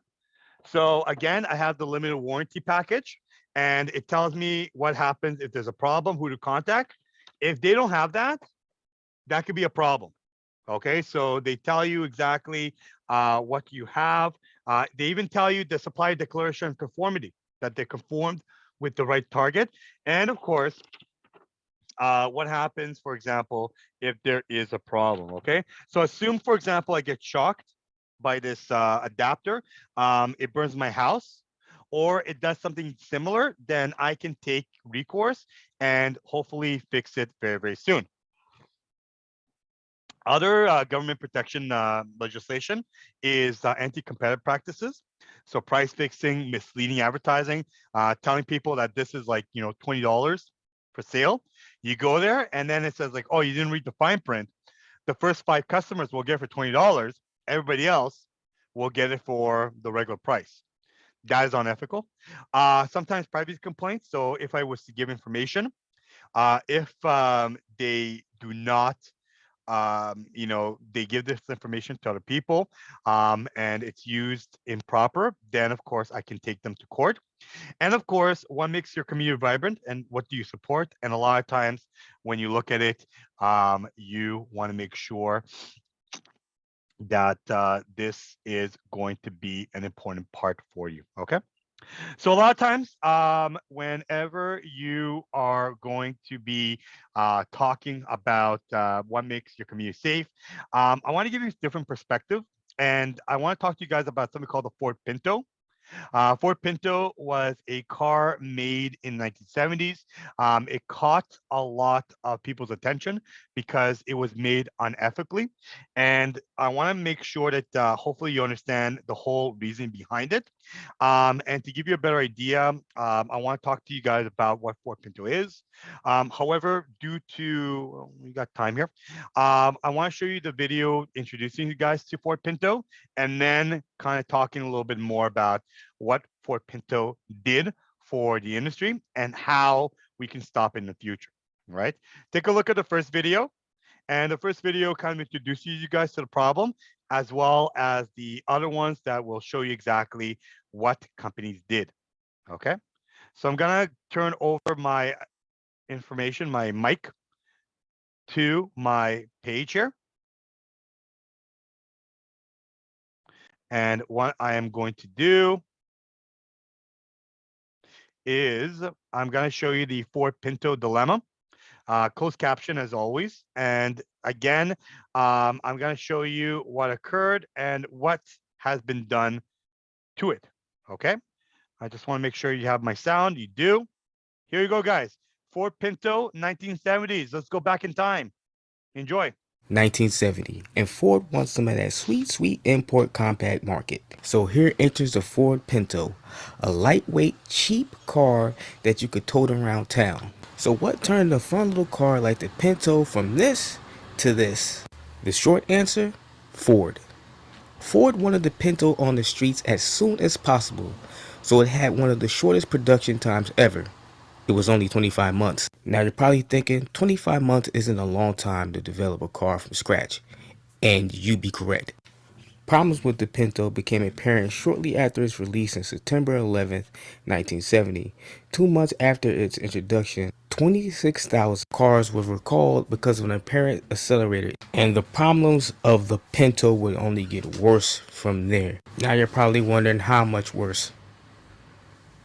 So again, I have the limited warranty package, and it tells me what happens if there's a problem, who to contact. If they don't have that, that could be a problem. Okay, so they tell you exactly what you have. They even tell you the supplier declaration of conformity, that they conformed with the right target. And of course, what happens, for example, if there is a problem. Okay, so assume, for example, I get shocked by this adapter, it burns my house, or it does something similar, then I can take recourse and hopefully fix it very, very soon. Other government protection legislation is anti-competitive practices. So price fixing, misleading advertising, telling people that this is like, $20 for sale. You go there and then it says like, oh, you didn't read the fine print. The first 5 customers will get it for $20. Everybody else will get it for the regular price. That is unethical. Sometimes privacy complaints. So if I was to give information, if they do not they give this information to other people, and it's used improper, then of course I can take them to court. And of course, what makes your community vibrant and what do you support? And a lot of times when you look at it, you want to make sure that this is going to be an important part for you. Okay. So a lot of times, whenever you are going to be talking about what makes your community safe, I want to give you a different perspective, and I want to talk to you guys about something called the Ford Pinto. Ford Pinto was a car made in 1970s. It caught a lot of people's attention because it was made unethically. And I want to make sure that hopefully you understand the whole reason behind it. And to give you a better idea, I want to talk to you guys about what Ford Pinto is. However, due to, we got time here, I want to show you the video introducing you guys to Ford Pinto, and then kind of talking a little bit more about what Ford Pinto did for the industry and how we can stop in the future, right? Take a look at the first video. And the first video kind of introduces you guys to the problem, as well as the other ones that will show you exactly what companies did, okay? So I'm gonna turn over my information, my mic, to my page here. And what I am going to do is I'm going to show you the Ford Pinto dilemma, closed caption as always. And again, I'm going to show you what occurred and what has been done to it. Okay. I just want to make sure you have my sound. You do. Here you go, guys. Ford Pinto, 1970s. Let's go back in time. Enjoy. 1970, and Ford wants some of that sweet, sweet import compact market. So here enters the Ford Pinto, a lightweight, cheap car that you could tote around town. So what turned a fun little car like the Pinto from this to this? The short answer, Ford. Ford wanted the Pinto on the streets as soon as possible, so it had one of the shortest production times ever. It was only 25 months. Now you're probably thinking 25 months isn't a long time to develop a car from scratch. And you'd be correct. Problems with the Pinto became apparent shortly after its release on September 11th, 1970. 2 months after its introduction, 26,000 cars were recalled because of an apparent accelerator, and the problems of the Pinto would only get worse from there. Now you're probably wondering how much worse.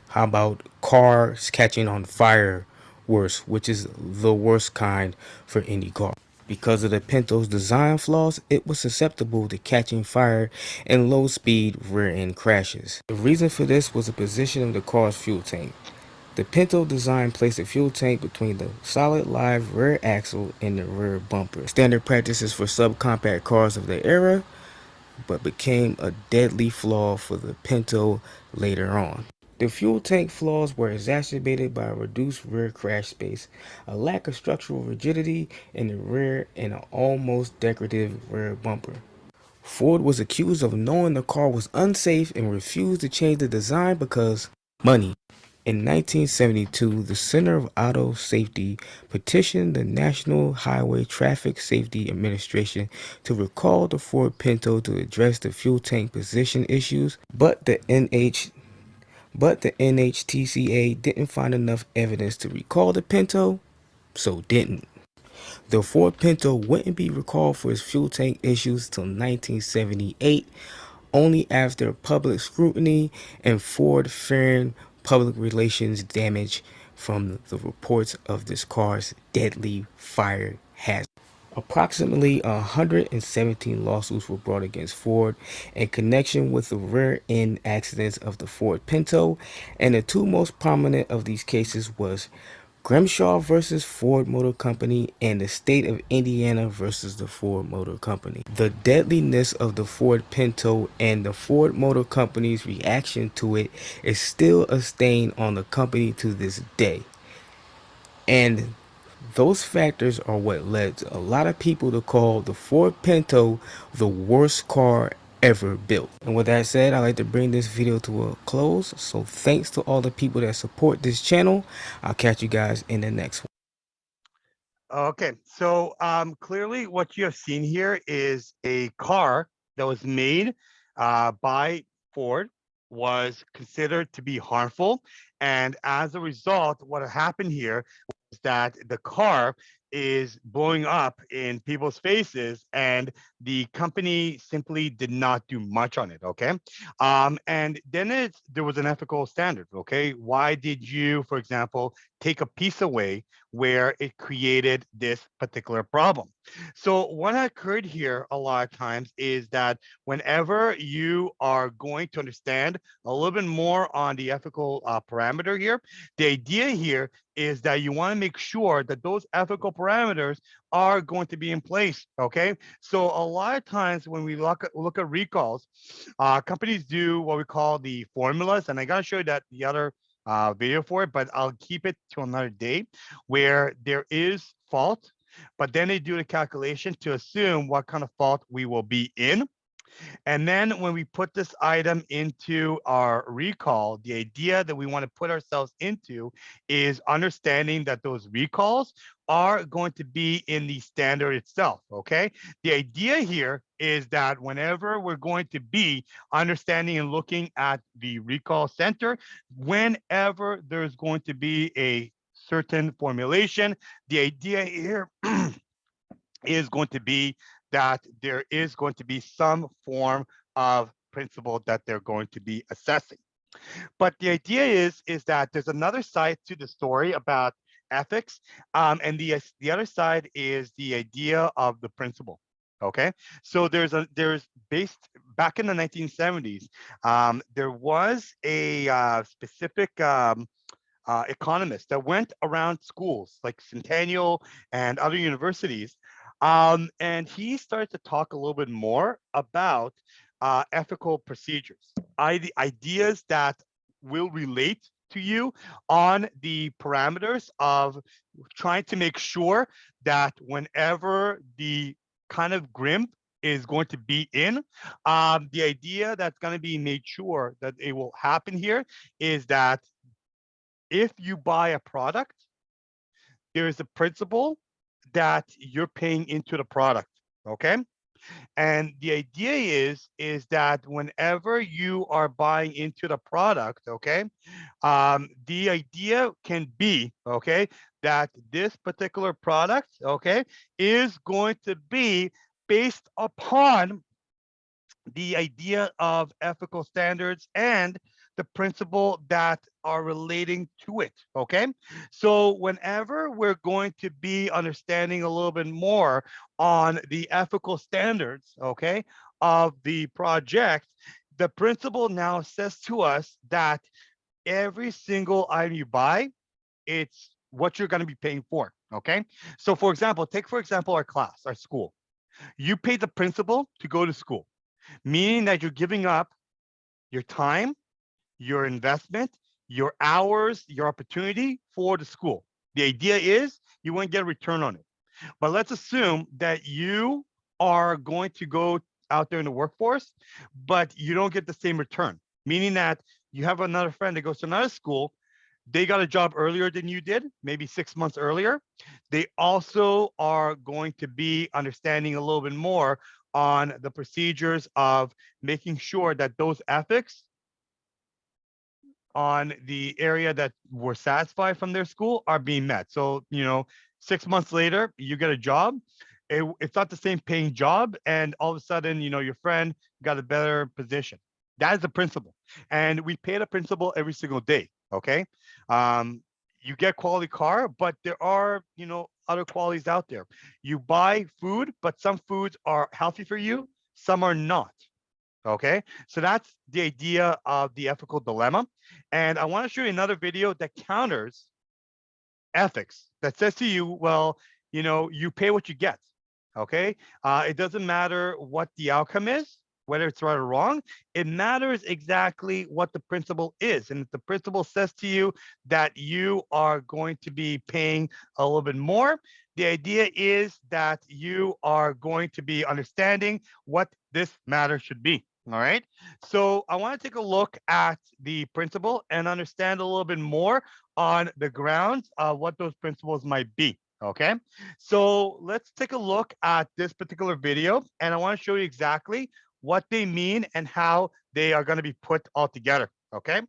How about cars catching on fire worse, which is the worst kind for any car? Because of the Pinto's design flaws, it was susceptible to catching fire and low-speed rear-end crashes. The reason for this was the position of the car's fuel tank. The Pinto design placed a fuel tank between the solid live rear axle and the rear bumper. Standard practices for subcompact cars of the era, but became a deadly flaw for the Pinto later on. The fuel tank flaws were exacerbated by a reduced rear crash space, a lack of structural rigidity in the rear, and an almost decorative rear bumper. Ford was accused of knowing the car was unsafe and refused to change the design because money. In 1972, the Center of Auto Safety petitioned the National Highway Traffic Safety Administration to recall the Ford Pinto to address the fuel tank position issues, but the NHTSA didn't find enough evidence to recall the Pinto, so didn't. The Ford Pinto wouldn't be recalled for its fuel tank issues till 1978, only after public scrutiny and Ford fearing public relations damage from the reports of this car's deadly fire hazard. Approximately 117 lawsuits were brought against Ford in connection with the rear-end accidents of the Ford Pinto, and the two most prominent of these cases was Grimshaw versus Ford Motor Company and the state of Indiana versus the Ford Motor Company. The deadliness of the Ford Pinto and the Ford Motor Company's reaction to it is still a stain on the company to this day. And those factors are what led a lot of people to call the Ford Pinto the worst car ever built. And with that said, I'd like to bring this video to a close. So thanks to all the people that support this channel. I'll catch you guys in the next one. Okay, so clearly what you have seen here is a car that was made by Ford, was considered to be harmful, and as a result, what happened here was that the car is blowing up in people's faces, and the company simply did not do much on it. Okay, and then there was an ethical standard. Okay, why did you, for example, take a piece away where it created this particular problem? So what occurred here a lot of times is that whenever you are going to understand a little bit more on the ethical parameter here, the idea here is that you want to make sure that those ethical parameters are going to be in place. Okay, so a lot of times when we look at recalls, companies do what we call the formulas, and I gotta show you that the other video for it, but I'll keep it to another day, where there is fault, but then they do the calculation to assume what kind of fault we will be in. And then when we put this item into our recall, the idea that we want to put ourselves into is understanding that those recalls are going to be in the standard itself, okay? The idea here is that whenever we're going to be understanding and looking at the recall center, whenever there's going to be a certain formulation, the idea here is going to be that there is going to be some form of principle that they're going to be assessing. But the idea is that there's another side to the story about ethics, and the other side is the idea of the principle. Okay, so there's based back in the 1970s, there was a specific economist that went around schools like Centennial and other universities, and he started to talk a little bit more about ethical procedures, the ideas that will relate to you on the parameters of trying to make sure that whenever the kind of grimp is going to be in, the idea that's going to be made sure that it will happen here is that if you buy a product, there is a principle that you're paying into the product, okay? And the idea is that whenever you are buying into the product, okay, the idea can be, okay, that this particular product, okay, is going to be based upon the idea of ethical standards and the principle that are relating to it, okay? So whenever we're going to be understanding a little bit more on the ethical standards, okay, of the project, the principle now says to us that every single item you buy, it's what you're going to be paying for, okay? So for example, take for example our class, our school. You pay the principal to go to school, meaning that you're giving up your time, your investment, your hours, your opportunity for the school. The idea is you want to get a return on it. But let's assume that you are going to go out there in the workforce, but you don't get the same return, meaning that you have another friend that goes to another school. They got a job earlier than you did, maybe 6 months earlier. They also are going to be understanding a little bit more on the procedures of making sure that those ethics on the area that were satisfied from their school are being met. So, 6 months later, you get a job. It's not the same paying job. And all of a sudden, your friend got a better position. That is the principle. And we pay the principle every single day. Okay. You get quality car, but there are, other qualities out there. You buy food, but some foods are healthy for you, some are not. Okay, so that's the idea of the ethical dilemma. And I want to show you another video that counters ethics, that says to you, well, you pay what you get. Okay, it doesn't matter what the outcome is, whether it's right or wrong. It matters exactly what the principle is. And if the principle says to you that you are going to be paying a little bit more, the idea is that you are going to be understanding what this matter should be. All right. So I want to take a look at the principle and understand a little bit more on the grounds of what those principles might be. Okay. So let's take a look at this particular video, and I want to show you exactly what they mean and how they are going to be put all together. Okay.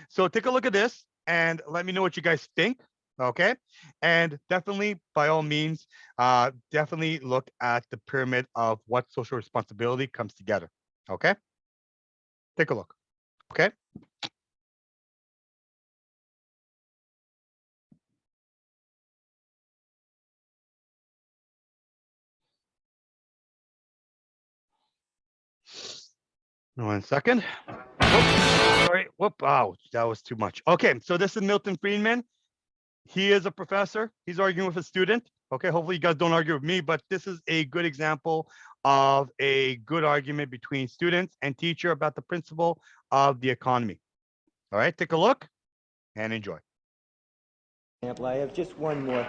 So take a look at this and let me know what you guys think. Okay. And definitely, by all means, definitely look at the pyramid of what social responsibility comes together. Okay. Take a look. Okay. One second. Whoop, sorry. Whoop. Oh, that was too much. Okay. So this is Milton Friedman. He is a professor. He's arguing with a student. Okay. Hopefully you guys don't argue with me, but this is a good example of a good argument between students and teacher about the principle of the economy. All right. Take a look and enjoy. I have just one more.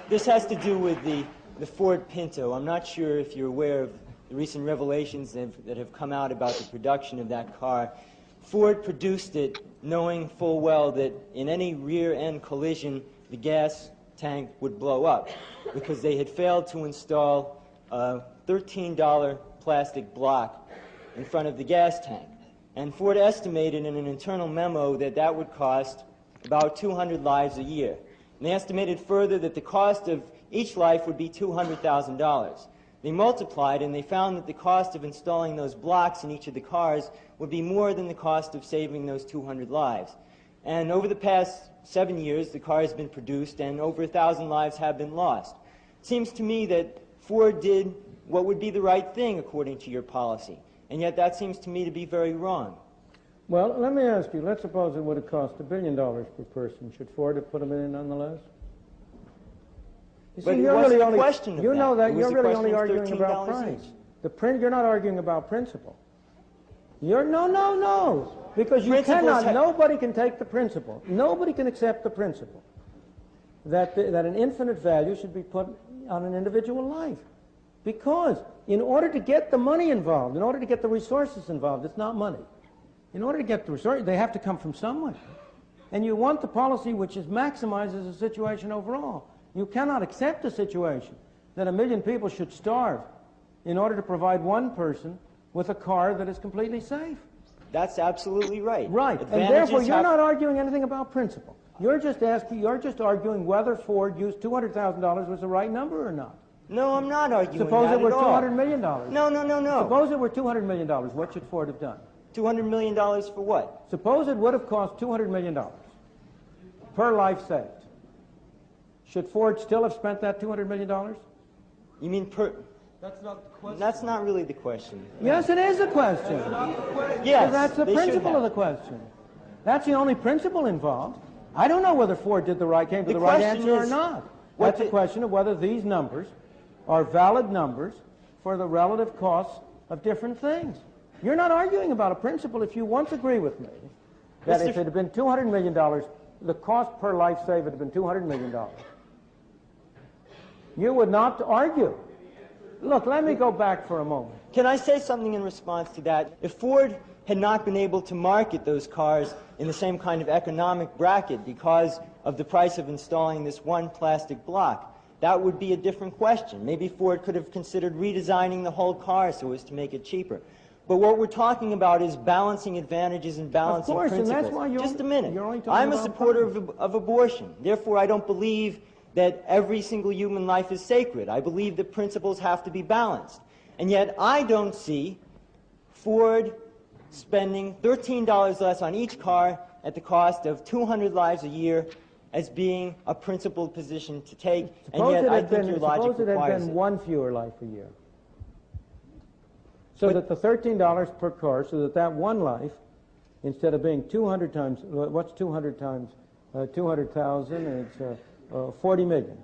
This has to do with the Ford Pinto. I'm not sure if you're aware of the recent revelations that have come out about the production of that car. Ford produced it knowing full well that in any rear-end collision, the gas tank would blow up because they had failed to install a $13 plastic block in front of the gas tank. And Ford estimated in an internal memo that that would cost about 200 lives a year. And they estimated further that the cost of each life would be $200,000. They multiplied, and they found that the cost of installing those blocks in each of the cars would be more than the cost of saving those 200 lives. And over the past 7 years, the car has been produced, and over 1,000 lives have been lost. It seems to me that Ford did what would be the right thing according to your policy, and yet that seems to me to be very wrong. Well, let me ask you, let's suppose it would have cost $1 billion per person. Should Ford have put them in nonetheless? You But see, it you're wasn't really a only, question of you know that. that It was you're a really question only of arguing about $13 price. each. You're not arguing about principle. No. Because you Principles cannot, nobody can take the principle. Nobody can accept the principle that an infinite value should be put on an individual life. Because in order to get the money involved, in order to get the resources involved, it's not money. In order to get the resources, they have to come from somewhere. And you want the policy which maximizes the situation overall. You cannot accept a situation that 1 million people should starve in order to provide one person with a car that is completely safe. That's absolutely right. Right, and therefore you're not arguing anything about principle. You're just arguing whether Ford used $200,000 was the right number or not. No, I'm not arguing Suppose that it were at all. $200 million. No. Suppose it were $200 million. What should Ford have done? $200 million for what? Suppose it would have cost $200 million per life saved. Should Ford still have spent that $200 million? You mean per... That's not the question. That's not really the question. Yes, it is a question. Yes, that's the they should principle of have. the question. That's the only principle involved. I don't know whether Ford came to the right answer or not. That's a question of whether these numbers are valid numbers for the relative costs of different things. You're not arguing about a principle if you once agree with me that if it had been $200 million, the cost per life saved had been $200 million. You would not argue. Look, let me go back for a moment. Can I say something in response to that? If Ford had not been able to market those cars in the same kind of economic bracket because of the price of installing this one plastic block, that would be a different question. Maybe Ford could have considered redesigning the whole car so as to make it cheaper. But what we're talking about is balancing advantages and balancing principles. And that's why Just a minute. You're only talking I'm a about supporter of abortion. Therefore, I don't believe that every single human life is sacred. I believe that principles have to be balanced. And yet, I don't see Ford spending $13 less on each car at the cost of 200 lives a year as being a principled position to take, and yet I think your logic requires it. Suppose it had been one fewer life a year. So that the $13 per car, so that one life, instead of being 200 times, what's 200 times 200,000? It's 40 million.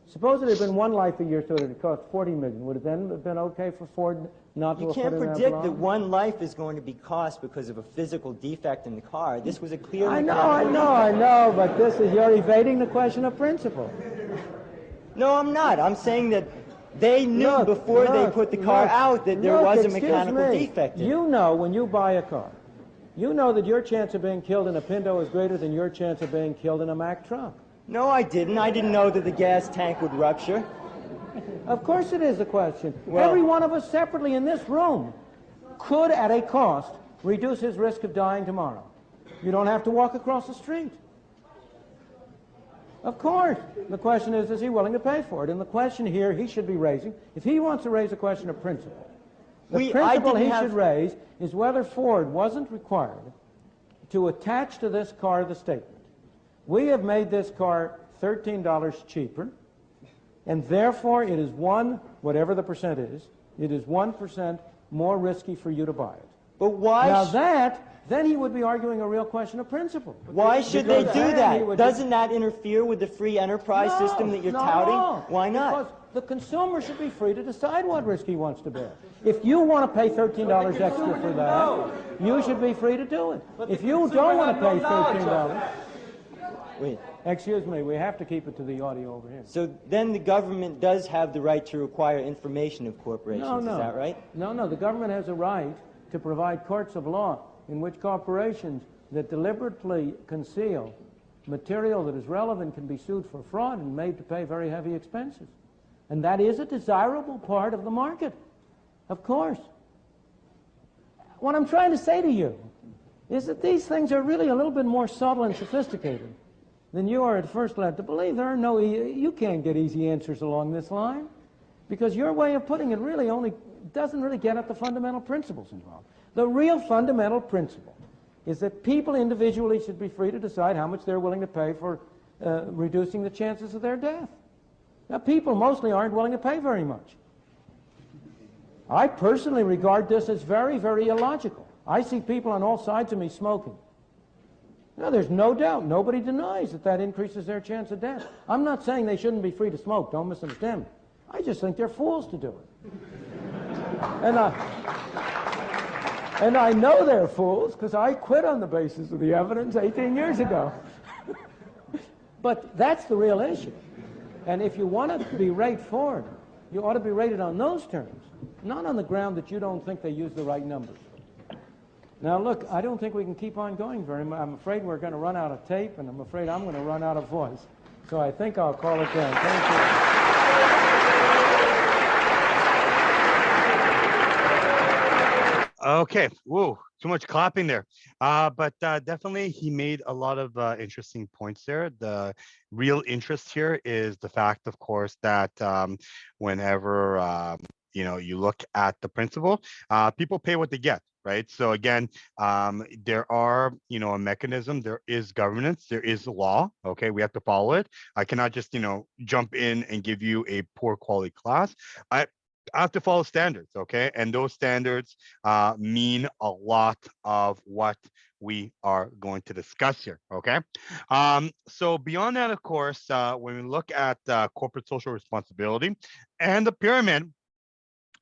Suppose it had been one life a year, so that it cost 40 million. Would it then have been okay for Ford not to have put in that block? You can't predict that one life is going to be cost because of a physical defect in the car. This was a clear... I know, but you're evading the question of principle. No, I'm not. I'm saying that they knew before they put the car out that there was a mechanical defect in it. You know when you buy a car, you know that your chance of being killed in a Pinto is greater than your chance of being killed in a Mack truck. No, I didn't. I didn't know that the gas tank would rupture. Of course it is a question. Well, every one of us separately in this room could, at a cost, reduce his risk of dying tomorrow. You don't have to walk across the street. Of course. The question is he willing to pay for it? And the question here he should be raising, if he wants to raise a question of principle, the principle he should raise is whether Ford wasn't required to attach to this car the statement, we have made this car $13 cheaper, and therefore it is whatever the percent is, it is 1% more risky for you to buy it. But why? Now then he would be arguing a real question of principle. Why should they do that? Doesn't that interfere with the free enterprise system that you're touting? No. Why not? Because the consumer should be free to decide what risk he wants to bear. If you want to pay $13 extra for that, you should be free to do it. If you don't want to pay $13... Wait. Excuse me, we have to keep it to the audio over here. So then the government does have the right to require information of corporations, No. Is that right? No, the government has a right to provide courts of law in which corporations that deliberately conceal material that is relevant can be sued for fraud and made to pay very heavy expenses. And that is a desirable part of the market, of course. What I'm trying to say to you is that these things are really a little bit more subtle and sophisticated than you are at first led to believe. You can't get easy answers along this line. Because your way of putting it really only doesn't really get at the fundamental principles involved. The real fundamental principle is that people individually should be free to decide how much they're willing to pay for reducing the chances of their death. Now, people mostly aren't willing to pay very much. I personally regard this as very, very illogical. I see people on all sides of me smoking. Now, there's no doubt, nobody denies that that increases their chance of death. I'm not saying they shouldn't be free to smoke, don't misunderstand me. I just think they're fools to do it. And I know they're fools because I quit on the basis of the evidence 18 years ago. But that's the real issue. And if you want to be rated for it, you ought to be rated on those terms, not on the ground that you don't think they use the right numbers. Now, look, I don't think we can keep on going very much. I'm afraid we're going to run out of tape, and I'm afraid I'm going to run out of voice. So I think I'll call it down. Thank you. Okay, whoa, too much clapping there. But definitely he made a lot of interesting points there. The real interest here is the fact, of course, that whenever you look at the principle, people pay what they get, right? So again, there are, a mechanism, there is governance, there is law, okay? We have to follow it. I cannot just, jump in and give you a poor quality class. I have to follow standards, okay? And those standards mean a lot of what we are going to discuss here, okay? So beyond that, of course, when we look at corporate social responsibility and the pyramid,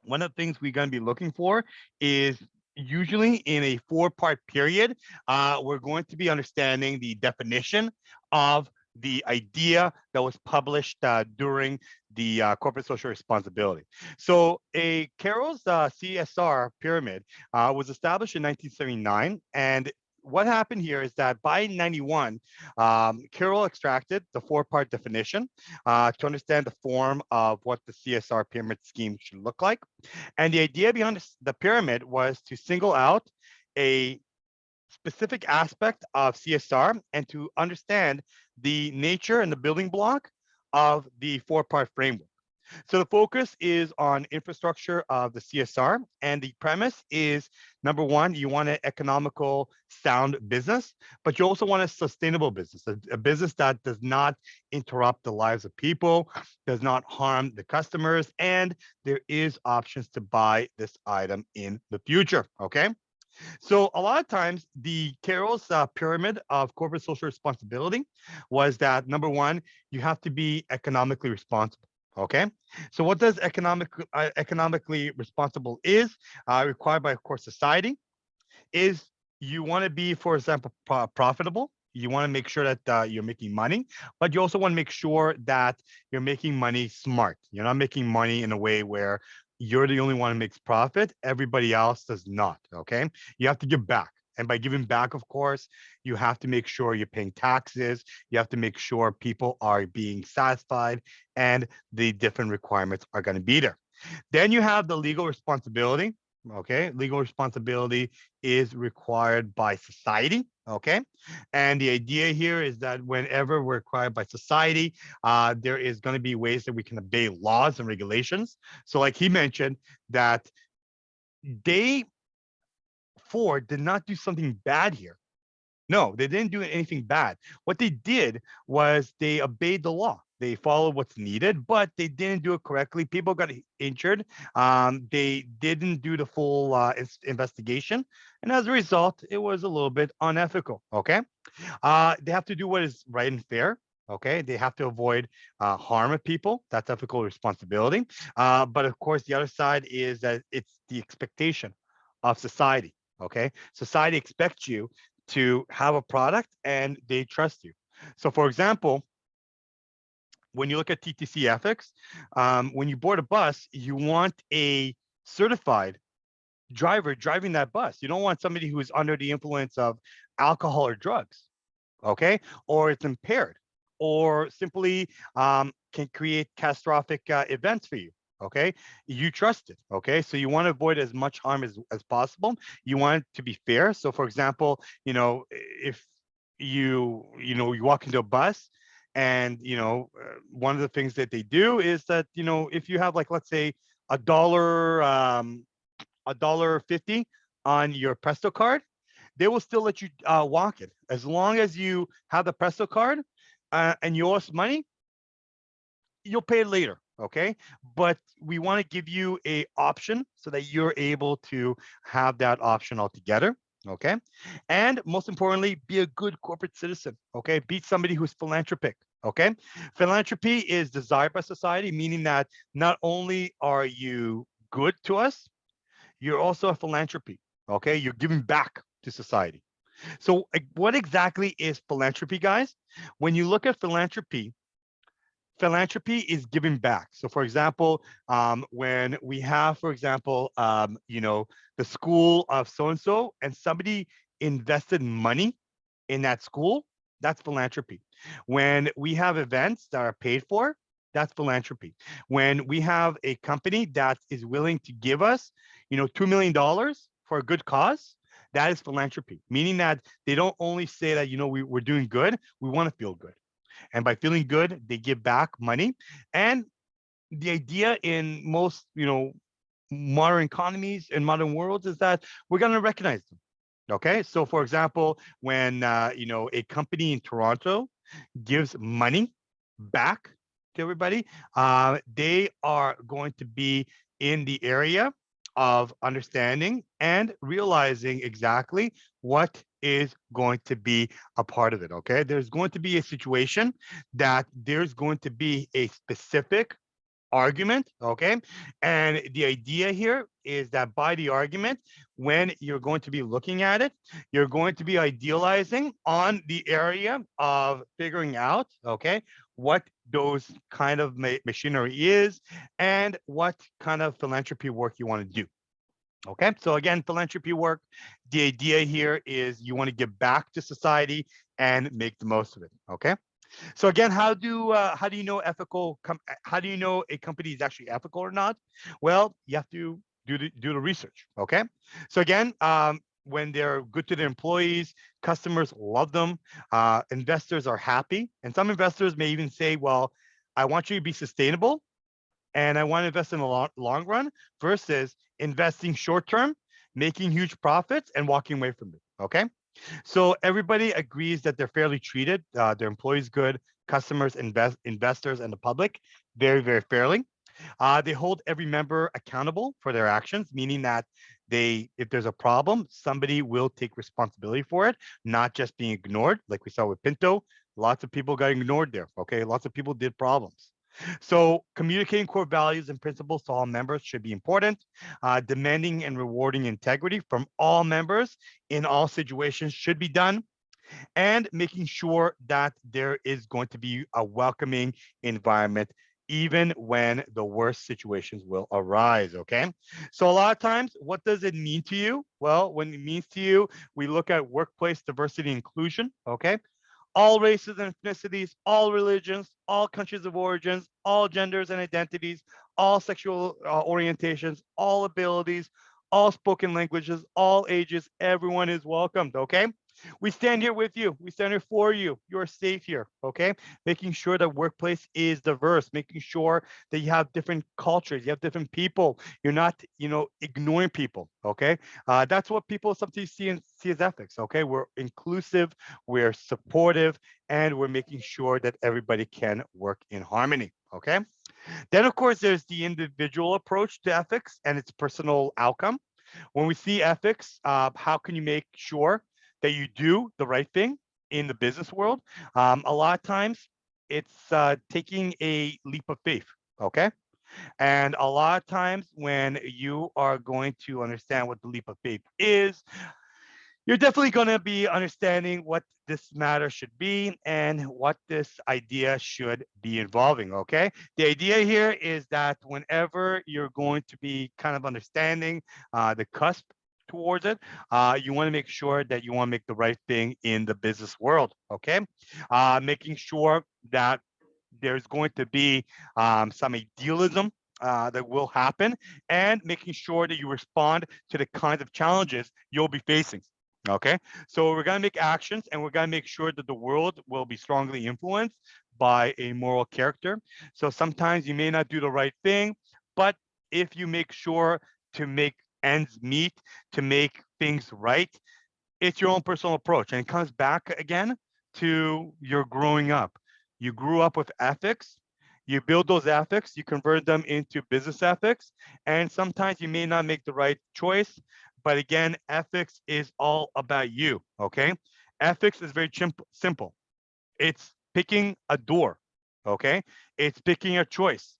one of the things we're going to be looking for is usually in a 4-part period, we're going to be understanding the definition of the idea that was published during the corporate social responsibility. So Carroll's CSR pyramid was established in 1979, and what happened here is that by 91, Carroll extracted the 4-part definition to understand the form of what the CSR pyramid scheme should look like. And the idea behind the pyramid was to single out a specific aspect of CSR and to understand the nature and the building block of the 4-part framework. So the focus is on infrastructure of the CSR, and the premise is, number one, you want an economical sound business, but you also want a sustainable business, a business that does not interrupt the lives of people, does not harm the customers, and there is options to buy this item in the future, okay? So a lot of times the Carroll's pyramid of corporate social responsibility was that, number one, you have to be economically responsible. Okay, so what does economically responsible is required by, of course, society is you want to be, for example, profitable. You want to make sure that you're making money, but you also want to make sure that you're making money smart. You're not making money in a way where you're the only one who makes profit. Everybody else does not, okay? You have to give back. And by giving back, of course, you have to make sure you're paying taxes. You have to make sure people are being satisfied and the different requirements are going to be there. Then you have the legal responsibility. Okay, legal responsibility is required by society. Okay, and the idea here is that whenever we're required by society, there is going to be ways that we can obey laws and regulations. So, like he mentioned, that Ford did not do something bad here. No, they didn't do anything bad. What they did was they obeyed the law. They followed what's needed, but they didn't do it correctly. People got injured. They didn't do the full investigation. And as a result, it was a little bit unethical. Okay. They have to do what is right and fair. Okay. They have to avoid harm of people. That's ethical responsibility. But of course, the other side is that it's the expectation of society. Okay. Society expects you to have a product and they trust you. So for example, when you look at TTC ethics, when you board a bus, you want a certified driver driving that bus. You don't want somebody who is under the influence of alcohol or drugs, okay? Or it's impaired, or simply can create catastrophic events for you. Okay, you trust it. Okay, so you want to avoid as much harm as possible. You want it to be fair. So, for example, if you walk into a bus And one of the things that they do is that if you have, like, let's say a dollar, $1.50 on your Presto card, they will still let you walk it as long as you have the Presto card, and you owe us money. You'll pay it later, okay? But we want to give you a option so that you're able to have that option altogether, okay? And most importantly, be a good corporate citizen, okay? Be somebody who's philanthropic, okay? Philanthropy is desired by society, meaning that not only are you good to us, you're also a philanthropy, okay? You're giving back to society. So what exactly is philanthropy, guys? When you look at philanthropy, philanthropy is giving back. So, for example, when we have, for example, the school of so and so, and somebody invested money in that school, that's philanthropy. When we have events that are paid for, that's philanthropy. When we have a company that is willing to give us, $2 million for a good cause, that is philanthropy. Meaning that they don't only say that, we're doing good, we want to feel good. And by feeling good, they give back money. And the idea in most, modern economies and modern worlds is that we're going to recognize them. Okay. So, for example, when, a company in Toronto gives money back to everybody, they are going to be in the area of understanding and realizing exactly what is going to be a part of it. Okay. There's going to be a situation that there's going to be a specific argument, okay? And the idea here is that by the argument, when you're going to be looking at it, you're going to be idealizing on the area of figuring out, okay, what those kind of machinery is and what kind of philanthropy work you want to do. Okay, so again, philanthropy work, the idea here is you want to give back to society and make the most of it. Okay. So again, how do you know how do you know a company is actually ethical or not? Well, you have to do the research. Okay. So again, when they're good to their employees, customers love them, investors are happy, and some investors may even say, "Well, I want you to be sustainable, and I want to invest in the long run versus investing short term, making huge profits, and walking away from it." Okay. So everybody agrees that they're fairly treated, their employees good, customers, investors, and the public very, very fairly. They hold every member accountable for their actions, meaning that if there's a problem, somebody will take responsibility for it, not just being ignored, like we saw with Pinto. Lots of people got ignored there. Okay, lots of people did problems. So communicating core values and principles to all members should be important. Demanding and rewarding integrity from all members in all situations should be done, and making sure that there is going to be a welcoming environment even when the worst situations will arise. Okay. So a lot of times, what does it mean to you? Well, when it means to you, we look at workplace diversity and inclusion. Okay. All races and ethnicities, all religions, all countries of origins, all genders and identities, all sexual orientations, all abilities, all spoken languages, all ages, everyone is welcomed, okay? We stand here with you. We stand here for you. You're safe here, okay? Making sure that workplace is diverse, making sure that you have different cultures, you have different people. You're not, ignoring people, okay? That's what people sometimes see as ethics, okay? We're inclusive, we're supportive, and we're making sure that everybody can work in harmony, okay? Then, of course, there's the individual approach to ethics and its personal outcome. When we see ethics, how can you make sure that you do the right thing in the business world? A lot of times, it's taking a leap of faith, okay? And a lot of times when you are going to understand what the leap of faith is, you're definitely going to be understanding what this matter should be and what this idea should be involving. Okay. The idea here is that whenever you're going to be kind of understanding the cusp towards it, you want to make sure that you want to make the right thing in the business world. Okay. Making sure that there's going to be some idealism that will happen, and making sure that you respond to the kinds of challenges you'll be facing. Okay, so we're going to make actions and we're going to make sure that the world will be strongly influenced by a moral character. So sometimes you may not do the right thing, but if you make sure to make ends meet, to make things right, it's your own personal approach. And it comes back again to your growing up. You grew up with ethics. You build those ethics, you convert them into business ethics, and sometimes you may not make the right choice. But again, ethics is all about you, okay? Ethics is very simple. It's picking a door, okay? It's picking a choice.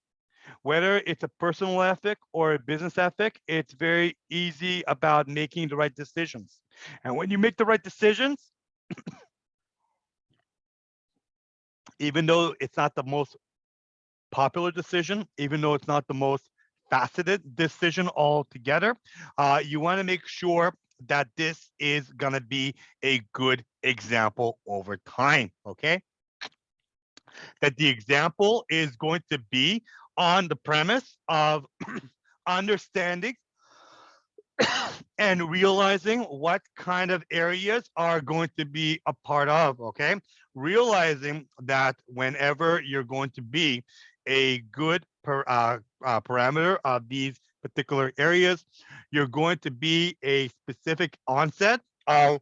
Whether it's a personal ethic or a business ethic, it's very easy about making the right decisions. And when you make the right decisions, even though it's not the most popular decision, even though it's not the most faceted decision altogether, you want to make sure that this is going to be a good example over time, okay? That the example is going to be on the premise of understanding and realizing what kind of areas are going to be a part of, okay? Realizing that whenever you're going to be a good parameter of these particular areas, you're going to be a specific onset of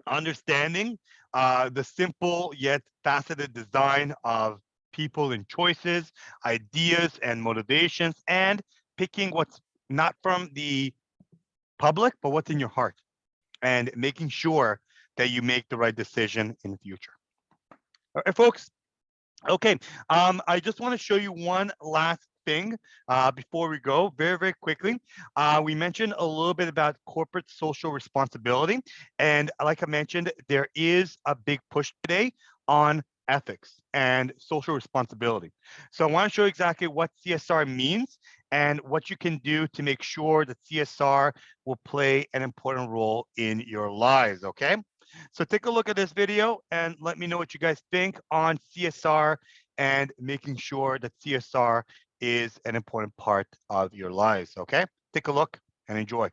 understanding the simple yet faceted design of people and choices, ideas and motivations, and picking what's not from the public, but what's in your heart, and making sure that you make the right decision in the future. All right, folks. Okay, I just want to show you one last thing before we go very quickly. We mentioned a little bit about corporate social responsibility. And like I mentioned, there is a big push today on ethics and social responsibility. So I want to show you exactly what CSR means and what you can do to make sure that CSR will play an important role in your lives, okay? So take a look at this video and let me know what you guys think on CSR and making sure that CSR is an important part of your lives, okay? Take a look and enjoy.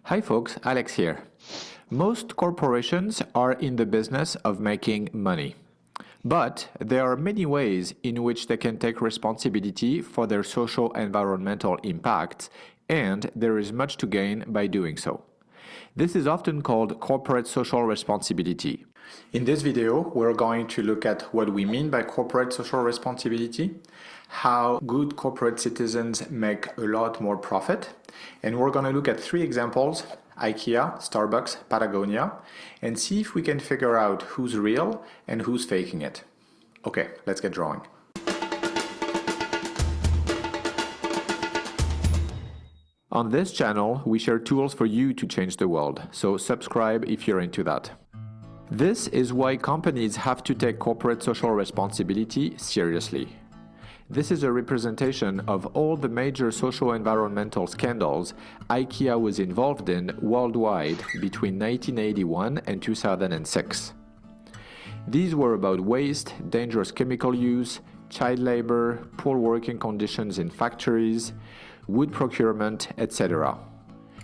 Hi folks, Alex here. Most corporations are in the business of making money. But there are many ways in which they can take responsibility for their social and environmental impacts, and there is much to gain by doing so. This is often called corporate social responsibility. In this video, we're going to look at what we mean by corporate social responsibility, how good corporate citizens make a lot more profit, and we're going to look at 3 examples: IKEA, Starbucks, Patagonia, and see if we can figure out who's real and who's faking it. Okay, let's get drawing. On this channel, we share tools for you to change the world, so subscribe if you're into that. This is why companies have to take corporate social responsibility seriously. This is a representation of all the major socio-environmental scandals IKEA was involved in worldwide between 1981 and 2006. These were about waste, dangerous chemical use, child labor, poor working conditions in factories, wood procurement, etc.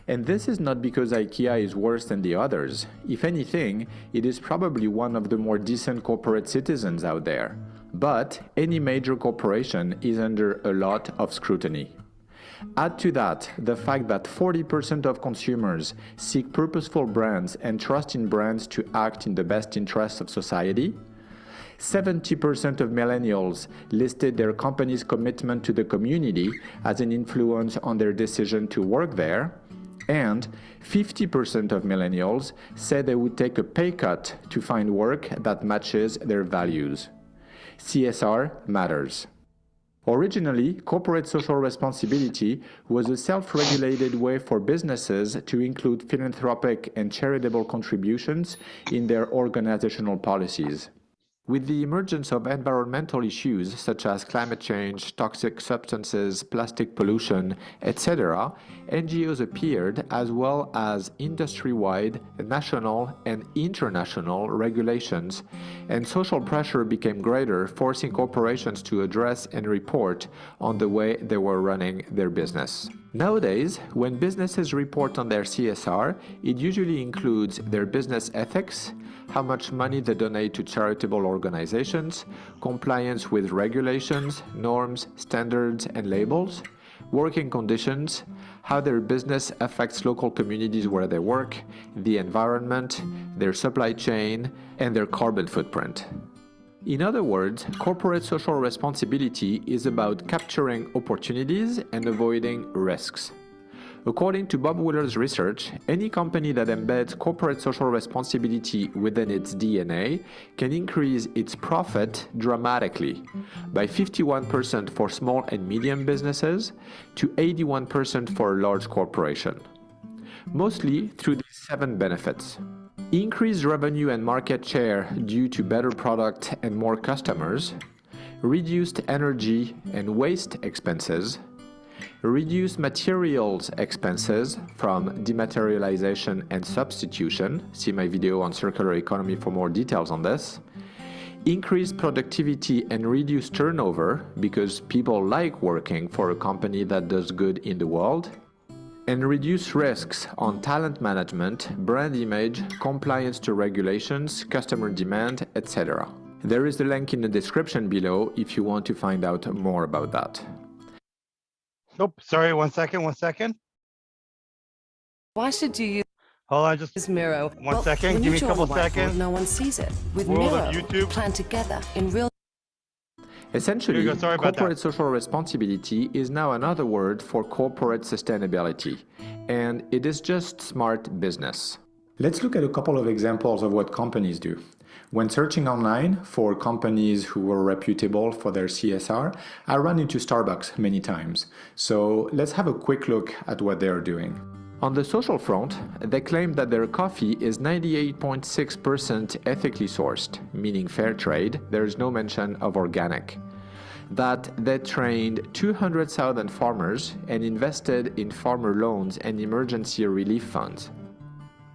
And this is not because IKEA is worse than the others. If anything, it is probably one of the more decent corporate citizens out there. But any major corporation is under a lot of scrutiny. Add to that the fact that 40% of consumers seek purposeful brands and trust in brands to act in the best interests of society. 70% of millennials listed their company's commitment to the community as an influence on their decision to work there. And 50% of millennials said they would take a pay cut to find work that matches their values. CSR matters. Originally, corporate social responsibility was a self-regulated way for businesses to include philanthropic and charitable contributions in their organizational policies. With the emergence of environmental issues such as climate change, toxic substances, plastic pollution, etc., NGOs appeared as well as industry-wide, national and international regulations, and social pressure became greater, forcing corporations to address and report on the way they were running their business. Nowadays, when businesses report on their CSR, it usually includes their business ethics, how much money they donate to charitable organizations, compliance with regulations, norms, standards, and labels, working conditions, how their business affects local communities where they work, the environment, their supply chain, and their carbon footprint. In other words, corporate social responsibility is about capturing opportunities and avoiding risks. According to Bob Wheeler's research, any company that embeds corporate social responsibility within its DNA can increase its profit dramatically, by 51% for small and medium businesses to 81% for a large corporation. Mostly through these 7 benefits. Increased revenue and market share due to better product and more customers, reduced energy and waste expenses, reduce materials expenses from dematerialization and substitution, see my video on circular economy for more details on this, increase productivity and reduce turnover because people like working for a company that does good in the world, and reduce risks on talent management, brand image, compliance to regulations, customer demand, etc. There is the link in the description below if you want to find out more about that. Nope, sorry, one second. Why should you Hold on, just use Miro? one second, give me a couple seconds. No one sees it. With World Miro, of you YouTube. plan together in real. Essentially, Here you go. Sorry about corporate that. social responsibility is now another word for corporate sustainability, and it is just smart business. Let's look at a couple of examples of what companies do. When searching online for companies who are reputable for their CSR, I run into Starbucks many times. So let's have a quick look at what they are doing. On the social front, they claim that their coffee is 98.6% ethically sourced, meaning fair trade. There is no mention of organic. That they trained 200,000 farmers and invested in farmer loans and emergency relief funds.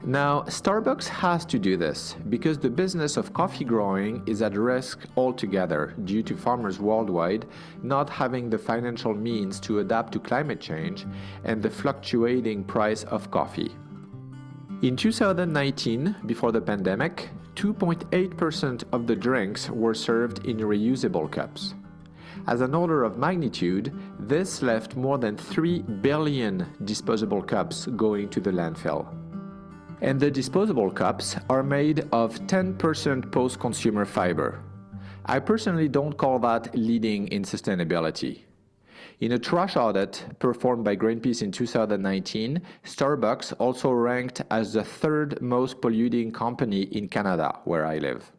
Now, Starbucks has to do this because the business of coffee growing is at risk altogether due to farmers worldwide not having the financial means to adapt to climate change and the fluctuating price of coffee. In 2019, before the pandemic, 2.8% of the drinks were served in reusable cups. As an order of magnitude, this left more than 3 billion disposable cups going to the landfill. And the disposable cups are made of 10% post-consumer fiber. I personally don't call that leading in sustainability. In a trash audit performed by Greenpeace in 2019, Starbucks also ranked as the 3rd most polluting company in Canada, where I live.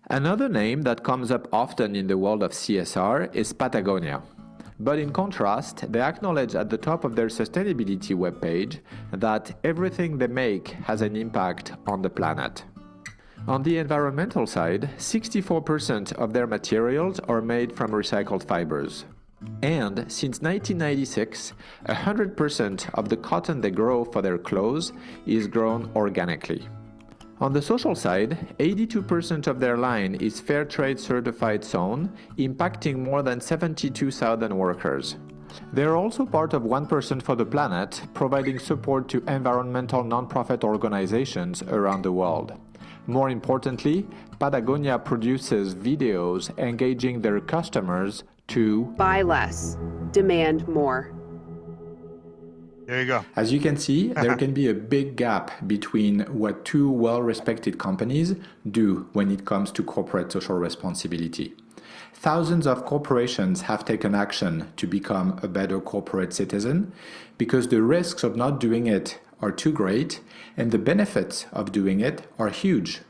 Another name that comes up often in the world of CSR is Patagonia. But in contrast, they acknowledge at the top of their sustainability webpage that everything they make has an impact on the planet. On the environmental side, 64% of their materials are made from recycled fibers. And since 1996, 100% of the cotton they grow for their clothes is grown organically. On the social side, 82% of their line is Fair Trade certified zone, impacting more than 72,000 workers. They're also part of 1% for the Planet, providing support to environmental non-profit organizations around the world. More importantly, Patagonia produces videos engaging their customers to buy less, demand more. There you go. As you can see, there can be a big gap between what 2 well-respected companies do when it comes to corporate social responsibility. Thousands of corporations have taken action to become a better corporate citizen because the risks of not doing it are too great and the benefits of doing it are huge.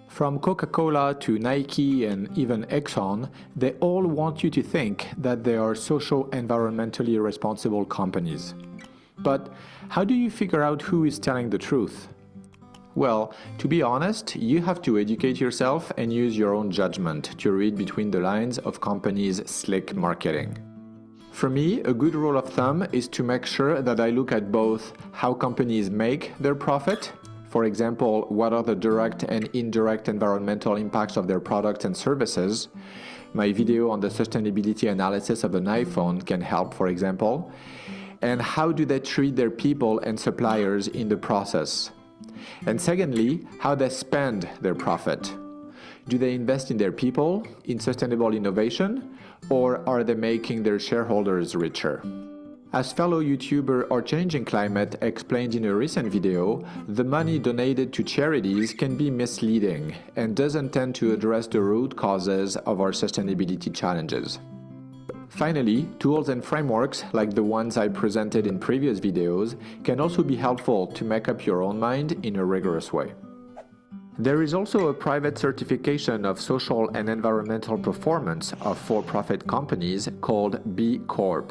From Coca-Cola to Nike and even Exxon, they all want you to think that they are socio-environmentally responsible companies. But how do you figure out who is telling the truth? Well, to be honest, you have to educate yourself and use your own judgment to read between the lines of companies' slick marketing. For me, a good rule of thumb is to make sure that I look at both how companies make their profit. For example, what are the direct and indirect environmental impacts of their products and services? My video on the sustainability analysis of an iPhone can help, for example. And how do they treat their people and suppliers in the process? And secondly, how they spend their profit. Do they invest in their people, in sustainable innovation, or are they making their shareholders richer? As fellow YouTuber Our Changing Climate explained in a recent video, the money donated to charities can be misleading and doesn't tend to address the root causes of our sustainability challenges. Finally, tools and frameworks like the ones I presented in previous videos can also be helpful to make up your own mind in a rigorous way. There is also a private certification of social and environmental performance of for-profit companies called B Corp.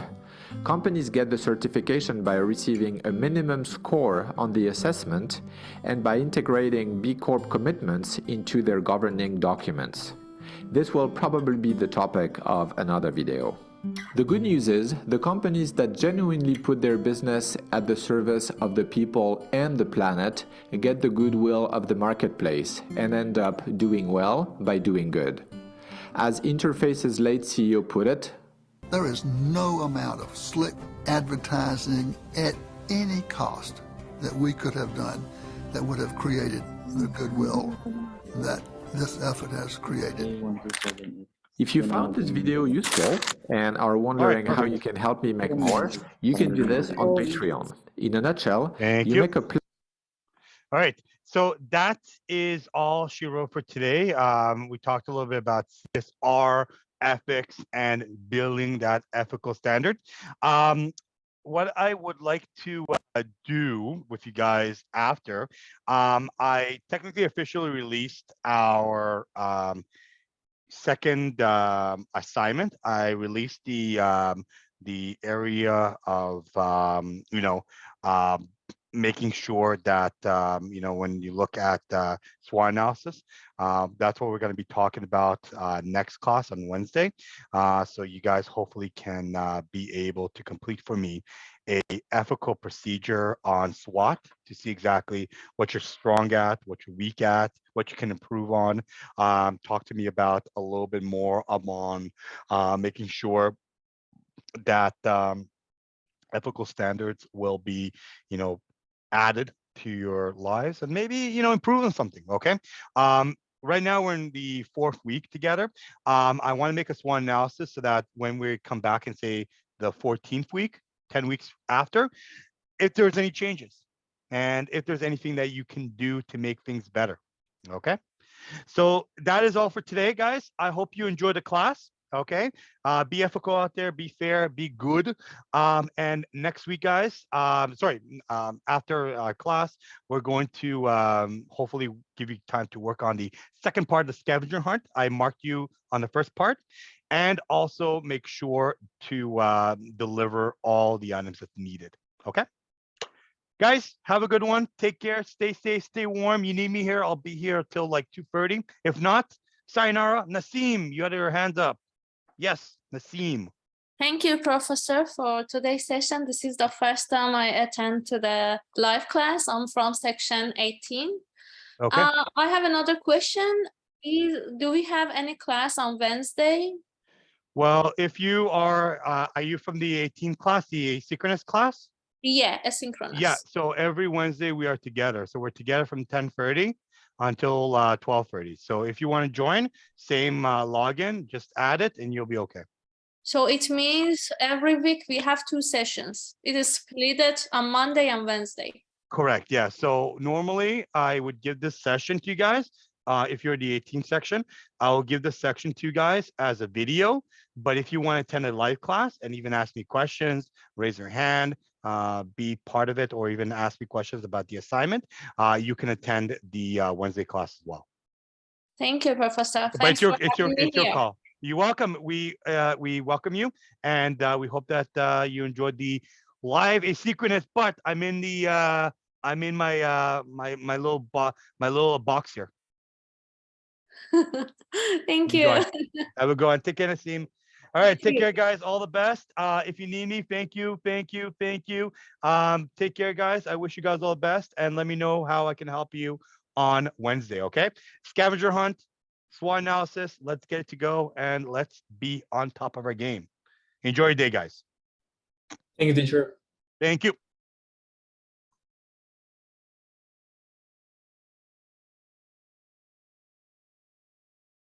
Companies get the certification by receiving a minimum score on the assessment and by integrating B Corp commitments into their governing documents. This will probably be the topic of another video. The good news is, the companies that genuinely put their business at the service of the people and the planet get the goodwill of the marketplace and end up doing well by doing good. As Interface's late CEO put it, there is no amount of slick advertising at any cost that we could have done that would have created the goodwill that this effort has created. If you found this video useful and are wondering how you can help me make more, you can do this on Patreon. In a nutshell, you make a All right, so that is all she wrote for today. We talked a little bit about CSR, ethics, and building that ethical standard. What I would like to do with you guys after, I technically officially released our second assignment. I released the area of making sure that when you look at SWOT analysis, that's what we're going to be talking about next class on Wednesday. So you guys hopefully can be able to complete for me a ethical procedure on SWOT to see exactly what you're strong at, what you're weak at, what you can improve on. Talk to me about a little bit more on making sure that ethical standards will be, added to your lives and maybe, improving something. Okay. Right now we're in the 4th week together. I want to make a SWOT analysis so that when we come back and say the 14th week, 10 weeks after, if there's any changes and if there's anything that you can do to make things better. Okay. So that is all for today, guys. I hope you enjoyed the class. Okay. Be ethical out there, be fair, be good. And next week, guys, after class, we're going to hopefully give you time to work on the second part of the scavenger hunt. I marked you on the first part, and also make sure to deliver all the items that's needed. Okay. Guys, have a good one. Take care. Stay safe. Stay warm. You need me here, I'll be here till like 2:30. If not, sayonara. Nassim, you had your hands up. Yes, Nassim. Thank you, Professor, for today's session. This is the first time I attend to the live class. I'm from section 18. Okay. I have another question. Do we have any class on Wednesday? Well, if you are you from the 18 class, the asynchronous class? Yeah, asynchronous. Yeah, so every Wednesday we are together. So we're together from 10:30 until 12:30. So if you want to join, same login, just add it and you'll be okay. So it means every week we have 2 sessions. It is split on Monday and Wednesday. Correct, yeah. So normally I would give this session to you guys. If you're the 18 section, I'll give this section to you guys as a video. But if you want to attend a live class and even ask me questions, raise your hand, be part of it, or even ask me questions about the assignment, you can attend the Wednesday class as well. Thank you, Professor. But Thanks for having me it's your here. call. You're welcome. We welcome you, and we hope that you enjoyed the live asynchronous. But I'm in the I'm in my my little box here. Thank Go you. on. I will go on. Take care, Nassim. All right, take you. care, guys. All the best. If you need me, thank you. Take care, guys. I wish you guys all the best, and let me know how I can help you on Wednesday. Okay. Scavenger hunt, SWOT analysis. Let's get it to go, and let's be on top of our game. Enjoy your day, guys. Thank you, teacher. Thank you.